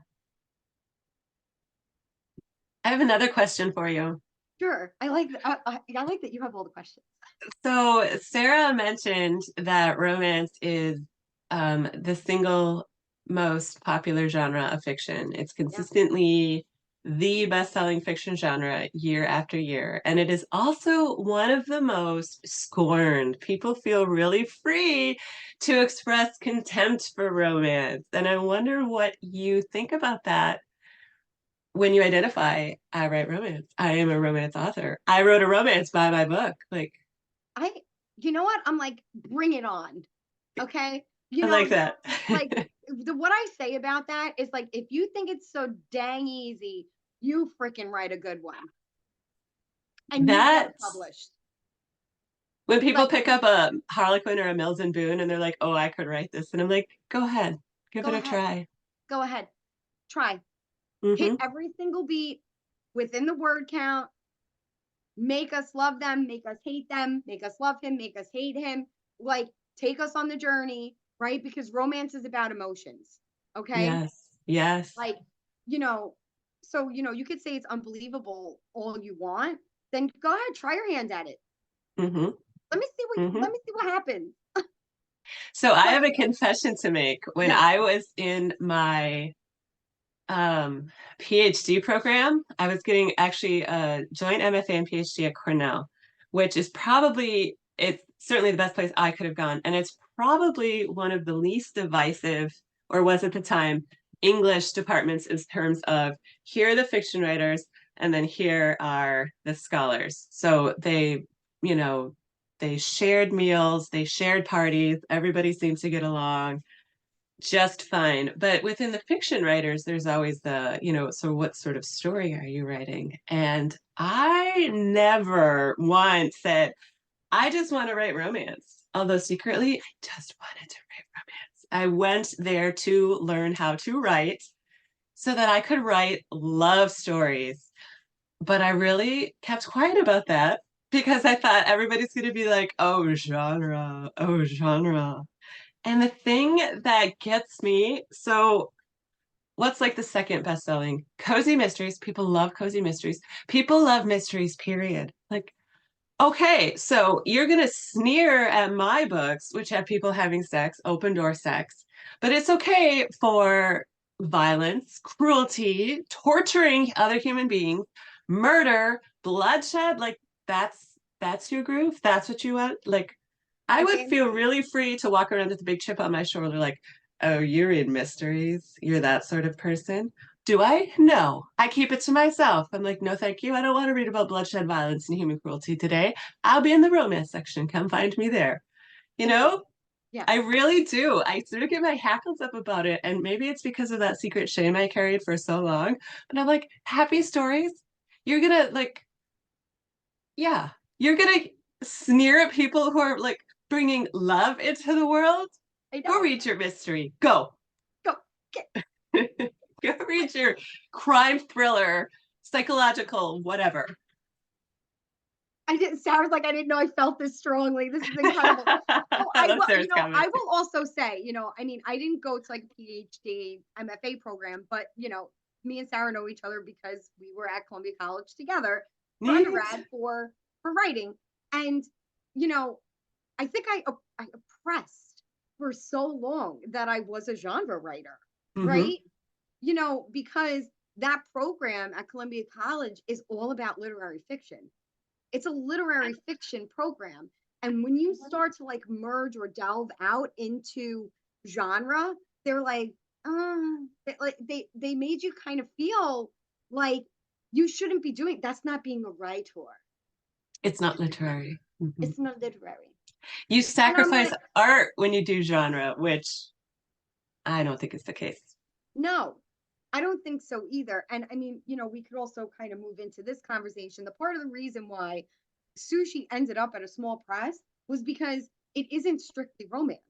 I have another question for you. Sure. I like that you have all the questions. So Sarah mentioned that romance is the single most popular genre of fiction. It's Yeah. consistently the best-selling fiction genre year after year, and it is also one of the most scorned. People feel really free to express contempt for romance, and I wonder what you think about that when you identify, I write romance. I am a romance author. I wrote a romance by my book. Like, I, you know what? I'm like, bring it on. Okay. I like that. Like what I say about that is like, if you think it's so dang easy, you freaking write a good one and you get it That's published. when people Like, pick up a Harlequin or a Mills and Boone and they're like, oh, I could write this. And I'm like, go ahead, give it go a ahead, try. go ahead, try, hit Hmm. every single beat within the word count, make us love them, make us hate them, make us love him, make us hate him. Like, take us on the journey, right? Because romance is about emotions. Okay. Yes, yes. Like, you know, so, you could say it's unbelievable all you want, then go ahead, try your hand at it. Hmm. Let Hmm. me see what happens. So I But have a confession to make. When yes, I was in my um, PhD program, I was getting actually a joint MFA and PhD at Cornell, which is probably, it's certainly the best place I could have gone. And it's probably one of the least divisive, or was at the time, English departments in terms of here are the fiction writers, and then here are the scholars. So you know, they shared meals, they shared parties, everybody seemed to get along just fine. But within the fiction writers, there's always so what sort of story are you writing? And I never once said, I just want to write romance. Although secretly, I just wanted to write romance. I went there to learn how to write so that I could write love stories. But I really kept quiet about that because I thought everybody's going to be like, oh, genre, oh, genre. And the thing that gets me, so what's like the second best selling? Cozy mysteries. People love cozy mysteries. People love mysteries, period. Like, okay, so you're going to sneer at my books, which have people having sex, open door sex, but it's okay for violence, cruelty, torturing other human beings, murder, bloodshed. Like, that's your groove. That's what you want. Like, I I would think feel really free to walk around with a big chip on my shoulder, like, oh, you read mysteries. You're that sort of person. Do I? No. I keep it to myself. I'm like, no, thank you. I don't want to read about bloodshed, violence, and human cruelty today. I'll be in the romance section. Come find me there. You thank you. know, Yes. I really do. I sort of get my hackles up about it. And maybe it's because of that secret shame I carried for so long. But I'm like, happy stories. You're going to, like, yeah, you're going to sneer at people who are like bringing love into the world. I Go know. read your mystery. Go. Go get Go read your crime thriller, psychological, whatever. I didn't sounds like I didn't know I felt this strongly. This is incredible. So I love Sarah's I comments. will also say, I mean, I didn't go to like a PhD MFA program, but me and Sarah know each other because we were at Columbia College together for Neat. undergrad for writing. And, you know, I think I oppressed for so long that I was a genre writer, Mm-hmm. right? You know, because that program at Columbia College is all about literary fiction. It's a literary fiction program. And when you start to like merge or delve out into genre, they're like they made you kind of feel like you shouldn't be doing that's not being a writer. It's not literary. Mm-hmm. It's not literary. You And I'm sacrifice like, art when you do genre, which I don't think is the case. no, I don't think so either. And I mean, you know, we could also kind of move into this conversation. The part of the reason why Sushi ended up at a small press was because it isn't strictly romance.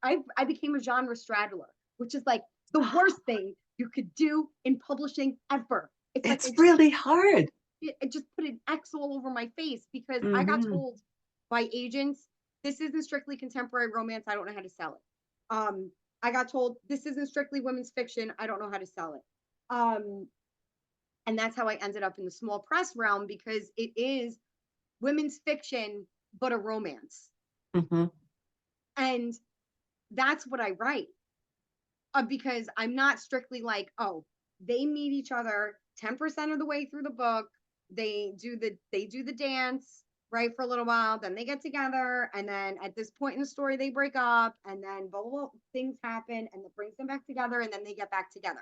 I became a genre straddler, which is like the worst thing you could do in publishing ever. It's like It's really hard. I just put an X all over my face because I got Mm-hmm. told by agents, this isn't strictly contemporary romance. I don't know how to sell it. I got told this isn't strictly women's fiction. I don't know how to sell it. And that's how I ended up in the small press realm because it is women's fiction, but a romance. Mm-hmm. And that's what I write because I'm not strictly like, oh, they meet each other 10% of the way through the book. They do the dance right for a little while, then they get together, and then at this point in the story they break up, and then blah, blah, blah, things happen and it brings them back together, and then they get back together.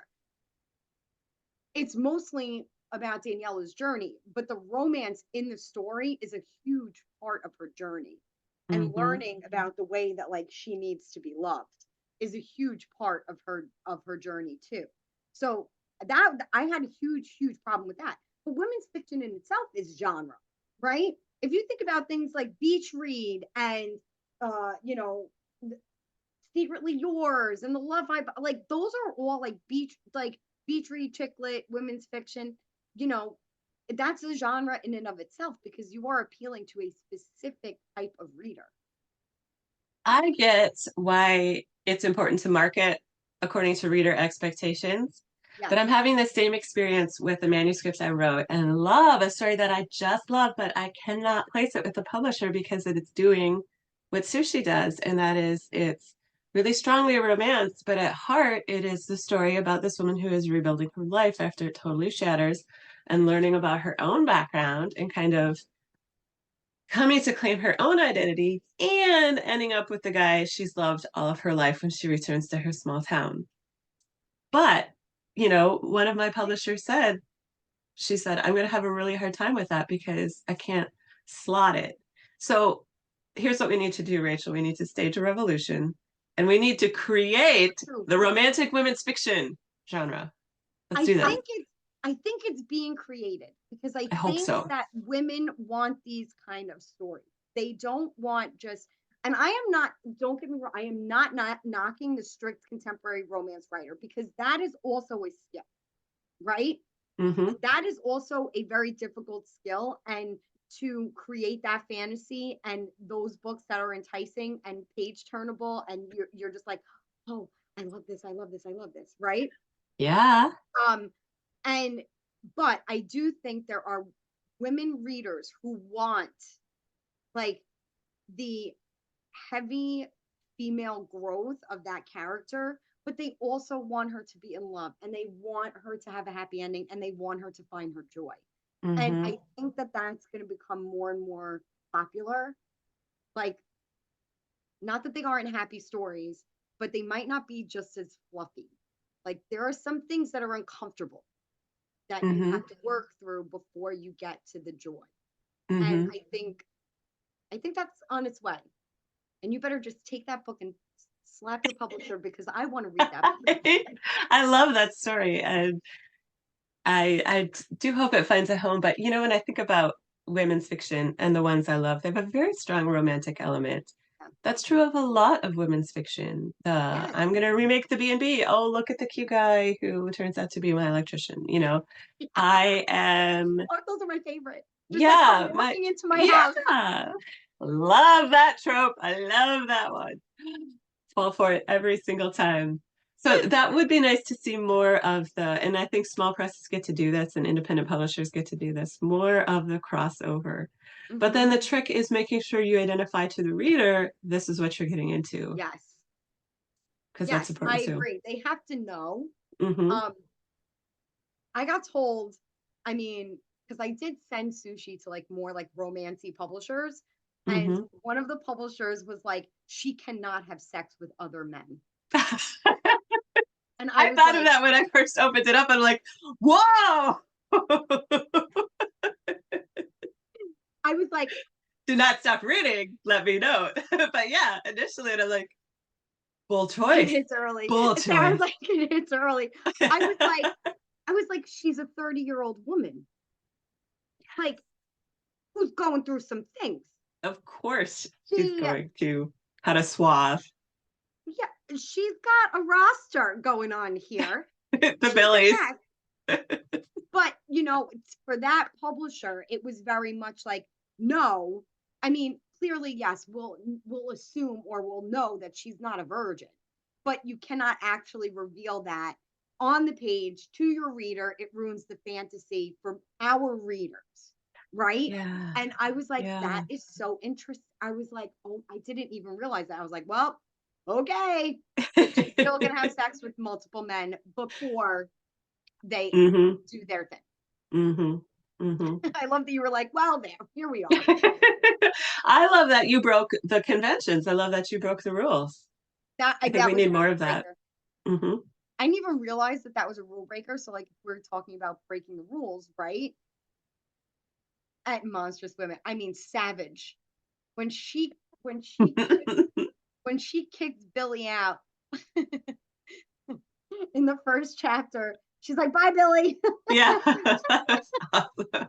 It's mostly about Daniela's journey, but the romance in the story is a huge part of her journey. And Mm-hmm. learning about the way that like she needs to be loved is a huge part of her journey too. So that I had a huge problem with that. But women's fiction in itself is genre, right? If you think about things like Beach Read and you know, Secretly Yours and The Love I like those are all beach read, chick lit, women's fiction. You know, that's a genre in and of itself because you are appealing to a specific type of reader. I get why it's important to market according to reader expectations, Yes. but I'm having the same experience with the manuscript I wrote and love a story that I just love, but I cannot place it with the publisher because it's doing what Sushi does, and that is it's really strongly a romance, but at heart, it is the story about this woman who is rebuilding her life after it totally shatters and learning about her own background and kind of coming to claim her own identity and ending up with the guy she's loved all of her life when she returns to her small town. But, one of my publishers said, she said, I'm going to have a really hard time with that because I can't slot it. So here's what we need to do, Rachel. We need to stage a revolution and we need to create True. the romantic women's fiction genre. Let's I do this. think it's being created because I I hope think so. that women want these kind of stories. They don't want just and I am not, don't get me wrong, I am not knocking the strict contemporary romance writer because that is also a skill, right? Mm-hmm. That is also a very difficult skill. And to create that fantasy and those books that are enticing and page turnable, and you're just like, oh, I love this, I love this, I love this, right? Yeah. Um, and but I do think there are women readers who want like the heavy female growth of that character, but they also want her to be in love and they want her to have a happy ending and they want her to find her joy. And Mm-hmm. I think that that's going to become more and more popular. Like, not that they aren't happy stories, but they might not be just as fluffy. Like, there are some things that are uncomfortable that you Mm-hmm. have to work through before you get to the joy. And Mm-hmm. I think that's on its way. And you better just take that book and slap your publisher because I want to read that book. I love that story. And I do hope it finds a home. But when I think about women's fiction and the ones I love, they have a very strong romantic element. That's true of a lot of women's fiction. Yes. I'm gonna remake the B&B. Oh, look at the cute guy who turns out to be my electrician. I am, Oh, those are my favorite. Just like come yeah, walking into my house. yeah, love that trope. I love that one. Fall for it every single time. So that would be nice to see more of and I think small presses get to do this and independent publishers get to do this, more of the crossover. But then the trick is making sure you identify to the reader, this is what you're getting into, Yes. because that's Yes, I important too. agree. They have to know. Hmm. I got told, I mean, because I did send sushi to like more like romancy publishers, and Hmm. one of the publishers was like, she cannot have sex with other men. And I I was thought of like, that when I first opened it up. I'm like, whoa! I was like, Do not stop reading. Let me know. But yeah, initially, and I'm like, bold it choice. hits early. Bold It sounds choice. like it hits early. I was like, I was like, she's a 30-year-old woman, like who's going through some things. Of course, she's She, going to cut a swath. yeah, she's got a roster going on here. The She Billies. can, but you know, for that publisher, it was very much like, no. I mean, clearly, yes, we'll assume or we'll know that she's not a virgin, but you cannot actually reveal that on the page to your reader. It ruins the fantasy for our readers, right? Yeah. And I was like, Yeah. that is so interesting. I was like, oh, I didn't even realize that. I was like, well, okay, she's still gonna have sex with multiple men before they Hmm. do their thing. Hmm. Hmm. I love that you were like, well, there, here we are. I love that you broke the conventions. I love that you broke the rules. I think That we was a need more rule of that. breaker. Hmm. I didn't even realize that that was a rule breaker. So, like, if we're talking about breaking the rules, right? At Monstrous Women, I mean, Savage. When she when she when she kicked Billy out in the first chapter, she's like, "Bye, Billy." Yeah. That's awesome.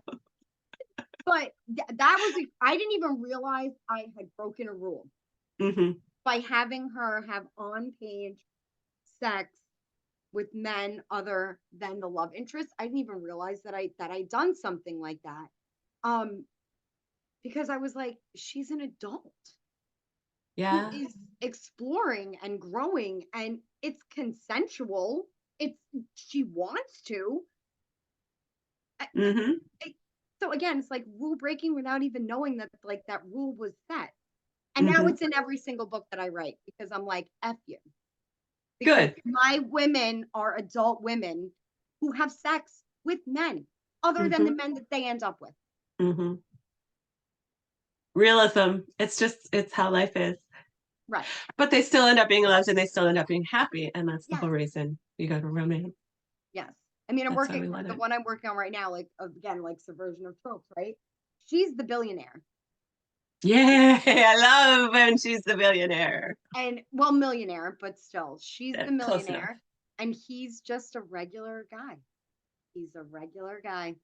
But that was I didn't even realize I had broken a rule Hmm. by having her have on page sex with men other than the love interest. I didn't even realize that I'd done something like that. Um, because I was like, she's an adult who Yeah. is exploring and growing, and it's consensual. It's she wants to. Hmm. So again, it's like rule breaking without even knowing that like that rule was set. And now Hmm. it's in every single book that I write because I'm like, F you. Because Good. my women are adult women who have sex with men other than the Hmm. men that they end up with. Hmm. Realism. It's how life is. Right. But they still end up being loved and they still end up being happy. And that's the Yes. whole reason you go to romance. Yes. I mean, I'm That's why working we love the it. one I'm working on right now, like again, like subversion of tropes, right? She's the billionaire. Yeah, I love when she's the billionaire. And well, millionaire, but still, she's the Close enough. millionaire. And he's just a regular guy. He's a regular guy.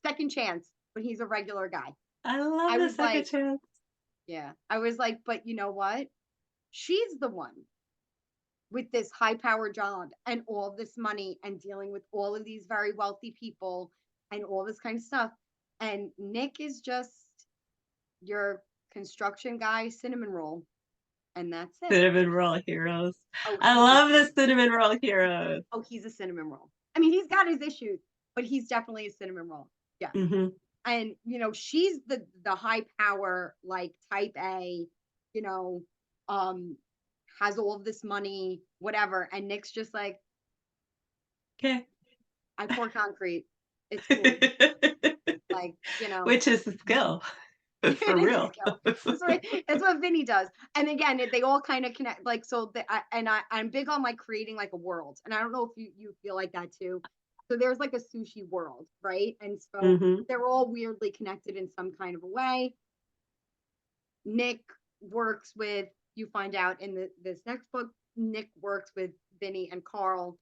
Second chance, but he's a regular guy. I love I the was second like, chance. yeah. I was like, but you know what? She's the one with this high power job and all this money and dealing with all of these very wealthy people and all this kind of stuff. And Nick is just your construction guy cinnamon roll. And that's it. Cinnamon roll heroes. Oh, I love the cinnamon roll heroes. he's a cinnamon roll. I mean, he's got his issues, but he's definitely a cinnamon roll. Yeah. Hmm. And you know, she's the high power, like type A, you know, um, has all of this money, whatever. And Nick's just like, Okay. I pour concrete. It's cool. Like, you know, Which is the skill for it is a real. skill. That's what Vinny does. And again, they all kind of connect. Like, so I'm big on like creating like a world. And I don't know if you feel like that too. So there's like a sushi world, right? And so Hmm. they're all weirdly connected in some kind of a way. Nick works with, you find out in this next book, Nick works with Vinny and Carl.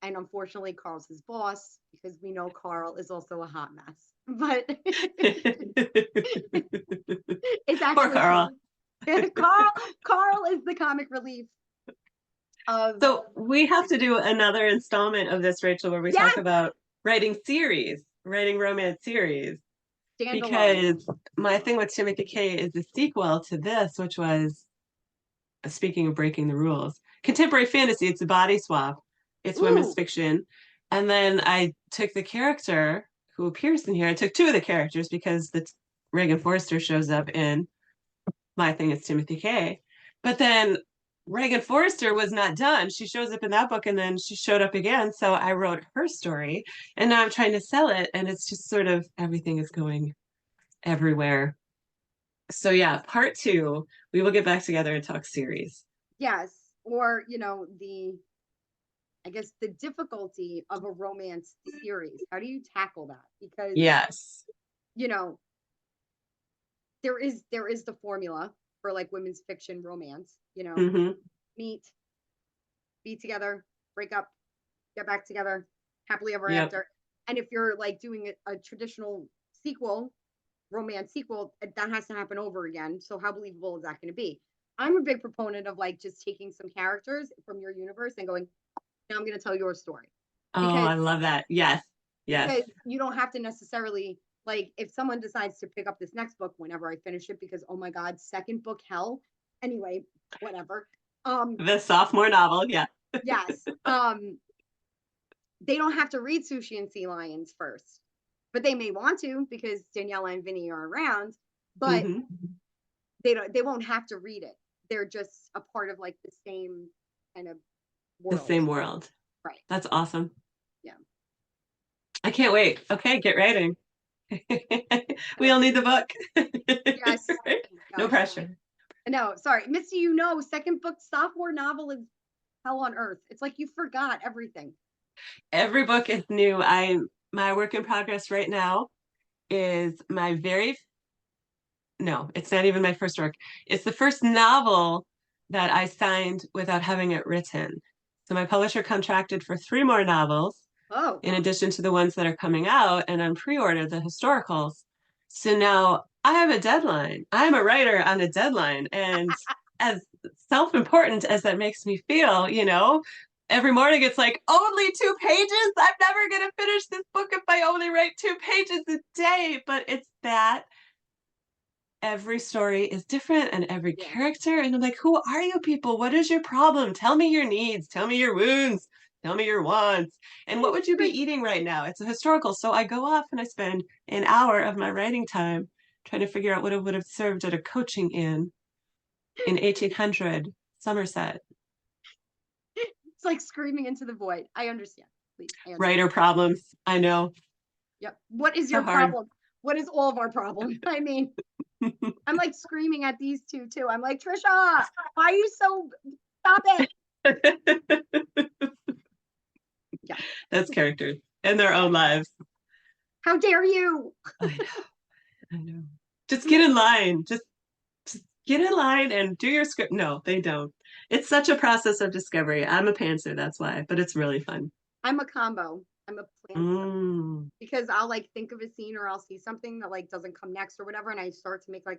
And unfortunately, Carl's his boss because we know Carl is also a hot mess. But it's Poor actually Carl. Carl is the comic relief of So we have to do another installment of this, Rachel, where we talk yes, about writing romance series. standalone. Because my thing with Timothy K is the sequel to this, which was, speaking of breaking the rules, contemporary fantasy. It's a body swap. It's women's Ooh, fiction. And then I took the character who appears in here. I took two of the characters because Reagan Forrester shows up in my thing is Timothy K. But then Reagan Forrester was not done. She shows up in that book and then she showed up again. So I wrote her story and now I'm trying to sell it. And it's just sort of everything is going everywhere. So yeah, part two, we will get back together and talk series. yes. Or, I guess the difficulty of a romance series. How do you tackle that? Because, Yes. you know, there is the formula for like women's fiction romance, Hmm. meet, be together, break up, get back together, happily ever Yep. after. And if you're like doing a traditional sequel, romance sequel, that has to happen over again. So how believable is that going to be? I'm a big proponent of like just taking some characters from your universe and going, now I'm going to tell your story. Oh, Because I love that. Yes. Yes. you don't have to necessarily, like, if someone decides to pick up this next book whenever I finish it, because oh my god, second book hell. Anyway, whatever. The sophomore novel. Yeah. Yes. They don't have to read Sushi and Sea Lions first, but they may want to because Daniela and Vinny are around, but Hmm. they won't have to read it. They're just a part of like the same kind of The world. same world. Right. That's awesome. Yeah. I can't wait. Okay, get writing. We all need the book. Yes. Right? Oh, No gosh. pressure. No, sorry. Misty, second book, sophomore novel is hell on earth. It's like you forgot everything. Every book is new. My work in progress right now is my very no, it's not even my first work. It's the first novel that I signed without having it written. So my publisher contracted for three more novels Oh, in addition to the ones that are coming out and on pre-order, the historicals. So now I have a deadline. I'm a writer on a deadline. And as self-important as that makes me feel, every morning it's like, only 2 pages? I'm never going to finish this book if I only write 2 pages a day. But it's that every story is different and every yeah. character. And I'm like, who are you people? What is your problem? Tell me your needs. Tell me your wounds. Tell me your wants. And what would you be eating right now? It's a historical. So I go off and I spend an hour of my writing time trying to figure out what it would have served at a coaching inn in 1800 Somerset. It's like screaming into the void. I understand. Please. I understand. Writer problems. I know. Yep. What is So your hard. problem? What is all of our problem? I mean, I'm like screaming at these two too. I'm like, Trisha, why are you so stop it? Yeah. That's characters and their own lives. How dare you? I know. I know. Just get in line. Just get in line and do your script. No, they don't. It's such a process of discovery. I'm a pantser, that's why, but it's really fun. I'm a combo. I'm a plant Mm, because I'll like think of a scene or I'll see something that like doesn't come next or whatever, and I start to make I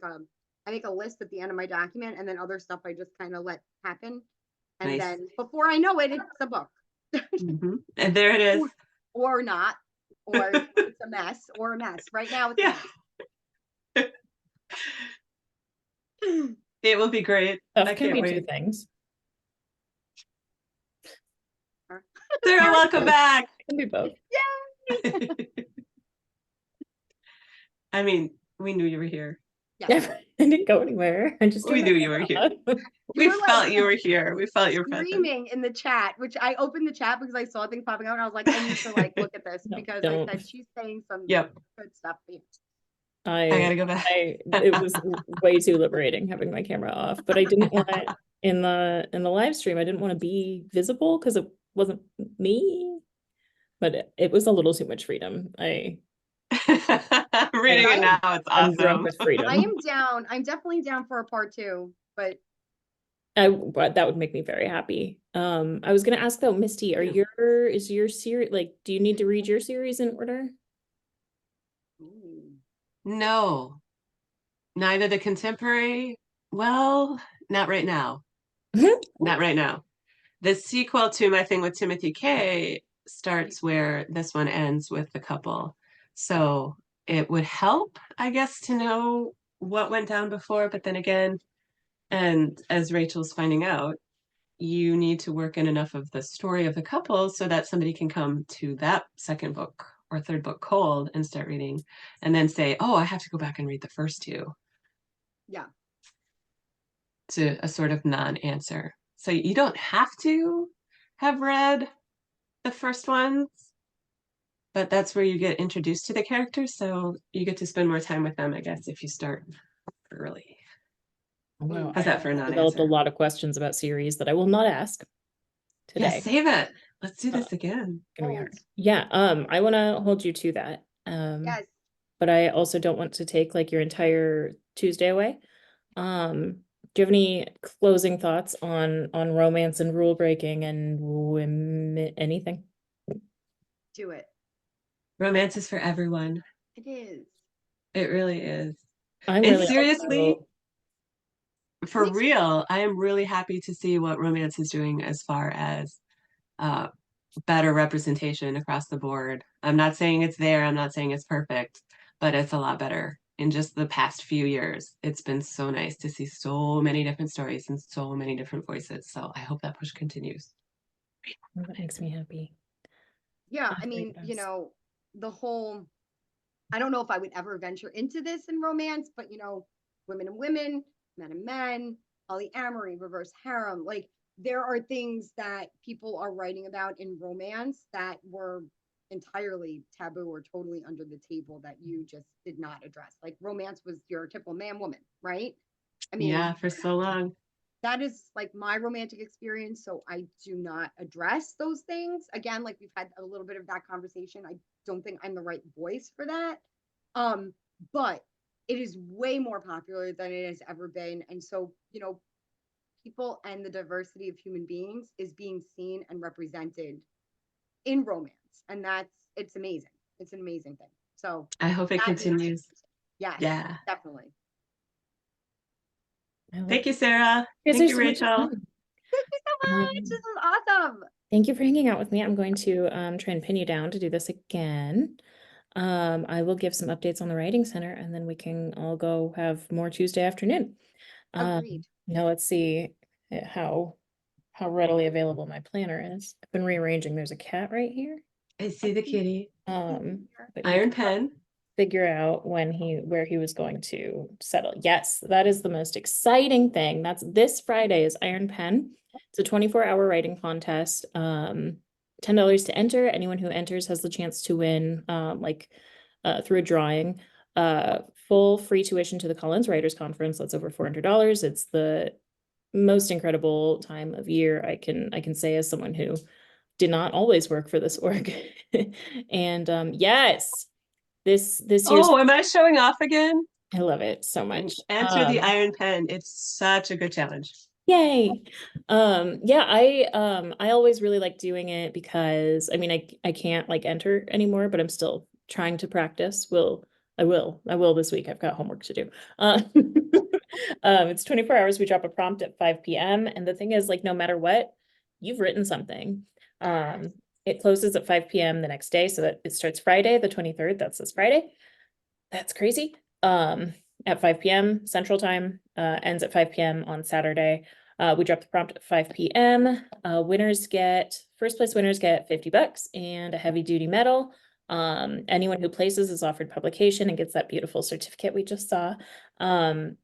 make a list at the end of my document, and then other stuff I just kind of let happen, and nice. then before I know it, it's a book. And there it is. Or not, or it's a mess, or a mess. Right now, it's Yeah, a mess. it will be great. Stuff I can can't be two wait. things. Sarah, welcome back. It can be both. I mean, we knew you were here. Yes. I didn't go anywhere. I just We turned knew my you were camera here. on. We were, felt like, you were here. We felt your presence. Screaming in the chat, which I opened the chat because I saw things popping out, and I was like, I need to like look at this No, because don't. I said she's saying some Yep. good stuff. I I gotta go back. it was way too liberating having my camera off, but I didn't want to in the live stream. I didn't want to be visible because it wasn't me, but it was a little too much freedom. Reading I it now, it's I'm drunk awesome. with freedom. I am down. I'm definitely down for a part two, but But that would make me very happy. I was gonna ask though, Misty, Yeah. is your series like, do you need to read your series in order? No, neither the contemporary. Well, not right now. Not right now. The sequel to my thing with Timothy K starts where this one ends with the couple. So it would help, I guess, to know what went down before. But then again, and as Rachel's finding out, you need to work in enough of the story of the couple so that somebody can come to that second book or third book cold and start reading and then say, oh, I have to go back and read the first two. Yeah. To a sort of non-answer. So you don't have to have read the first ones, but that's where you get introduced to the characters. So you get to spend more time with them, I guess, if you start early. Wow, How's I that for a have developed a non-answer? lot of questions about series that I will not ask Yeah, today. save it. Let's do Uh, this again. Gonna be hard. Hold. Yeah, I want to hold you to that. Yes. But I also don't want to take like your entire Tuesday away. Do you have any closing thoughts on romance and rule breaking and women, anything? Do it. Romance is for everyone. It is. It really is. I'm And really seriously, also, for Makes- real, I am really happy to see what romance is doing as far as uh, better representation across the board. I'm not saying it's there, I'm not saying it's perfect, but it's a lot better. In just the past few years, it's been so nice to see so many different stories and so many different voices. So I hope that push continues. that makes me happy. Yeah, I I agree mean, with you us. know, the whole, I don't know if I would ever venture into this in romance, but women and women, men and men, polyamory, reverse harem, like there are things that people are writing about in romance that were entirely taboo or totally under the table that you just did not address. Like romance was your typical man woman, right? I mean, Yeah, for so long. that is like my romantic experience. So I do not address those things. Again, like we've had a little bit of that conversation. I don't think I'm the right voice for that. But it is way more popular than it has ever been. And so, people and the diversity of human beings is being seen and represented in romance. And it's amazing. It's an amazing thing. So I hope it that makes me continues. yes, Yeah. definitely. I love Thank you, Sarah. you guys Thank are you, so much Rachel. fun. Thank you so much. Um, This was awesome. Thank you for hanging out with me. I'm going to try and pin you down to do this again. I will give some updates on the writing center and then we can all go have more Tuesday afternoon. Agreed. Now let's see how readily available my planner is. I've been rearranging. There's a cat right here. I see the kitty. But you Iron can pen. figure out where he was going to settle. Yes, that is the most exciting thing. That's this Friday is Iron Pen. It's a 24-hour writing contest. $10 to enter. Anyone who enters has the chance to win through a drawing. Full free tuition to the Collins Writers Conference. That's over $400. It's the most incredible time of year I can say as someone who did not always work for this org. And yes, this year's Oh, am I showing off again? I love it so much. Enter the Iron Pen. It's such a good challenge. Yay. Yeah, I always really like doing it because I mean I can't like enter anymore, but I'm still trying to practice. I will this week. I've got homework to do. It's 24 hours. We drop a prompt at 5 p.m. And the thing is, like, no matter what, you've written something. It closes at 5 p.m. the next day, so that it starts Friday, the 23rd. That's this Friday. That's crazy. At 5 p.m. Central Time, ends at 5 p.m. on Saturday. We drop the prompt at 5 p.m. First place winners get $50 and a heavy duty medal. Anyone who places is offered publication and gets that beautiful certificate we just saw. And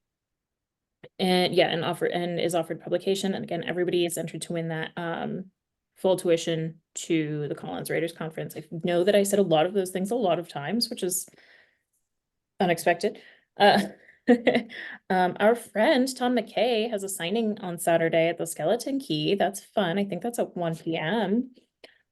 is offered publication. And again, everybody is entered to win that full tuition to the Collins Writers Conference. I know that I said a lot of those things a lot of times, which is unexpected. Our friend Tom McKay has a signing on Saturday at the Skeleton Key. That's fun. I think that's at 1 p.m.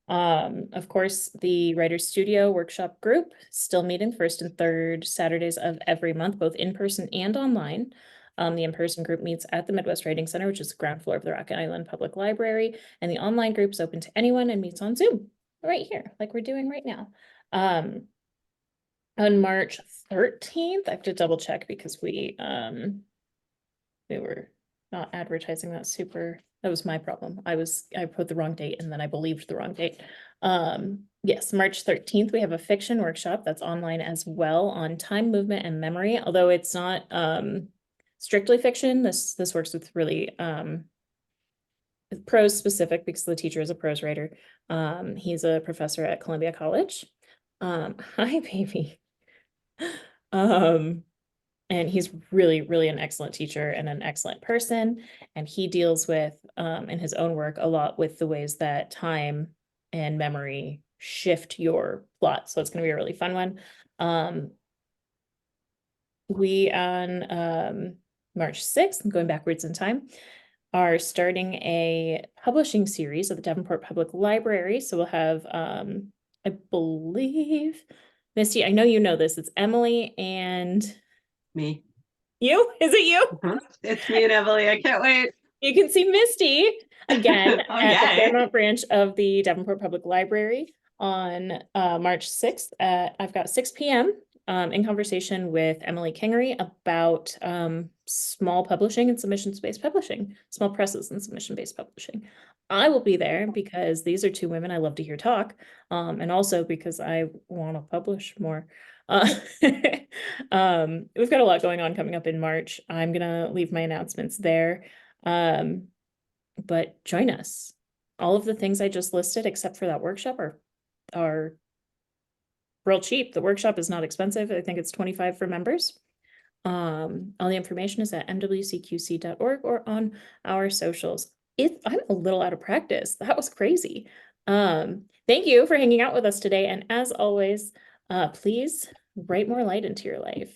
Of course, the Writers Studio workshop group still meeting first and third Saturdays of every month, both in person and online. The in-person group meets at the Midwest Writing Center, which is the ground floor of the Rock Island Public Library, and the online group is open to anyone and meets on Zoom right here, like we're doing right now. On March 13th, I have to double check because we were not advertising that super. That was my problem. I put the wrong date and then I believed the wrong date. Yes, March 13th, we have a fiction workshop that's online as well on time, movement, and memory. Although it's not strictly fiction, this works with really prose specific because the teacher is a prose writer. He's a professor at Columbia College. Hi, baby. And he's really, really an excellent teacher and an excellent person. And he deals with, in his own work, a lot with the ways that time and memory shift your plot. So it's going to be a really fun one. We on March 6th, going backwards in time, are starting a publishing series at the Davenport Public Library. So we'll have, I believe, Misty, I know you know this, it's Emily and Me. you? Is it you? It's me and Emily. I can't wait. You can see Misty again Oh, at the yay. Fairmount branch of the Davenport Public Library on March 6th at, I've got 6 p.m. In conversation with Emily Kingery about small publishing and submission-based publishing, small presses and submission-based publishing. I will be there because these are two women I love to hear talk, and also because I want to publish more. We've got a lot going on coming up in March. I'm gonna leave my announcements there. But join us. All of the things I just listed, except for that workshop, are real cheap. The workshop is not expensive. I think it's $25 for members. All the information is at mwcqc.org or on our socials. I'm a little out of practice. That was crazy. Thank you for hanging out with us today. And as always, please write more light into your life.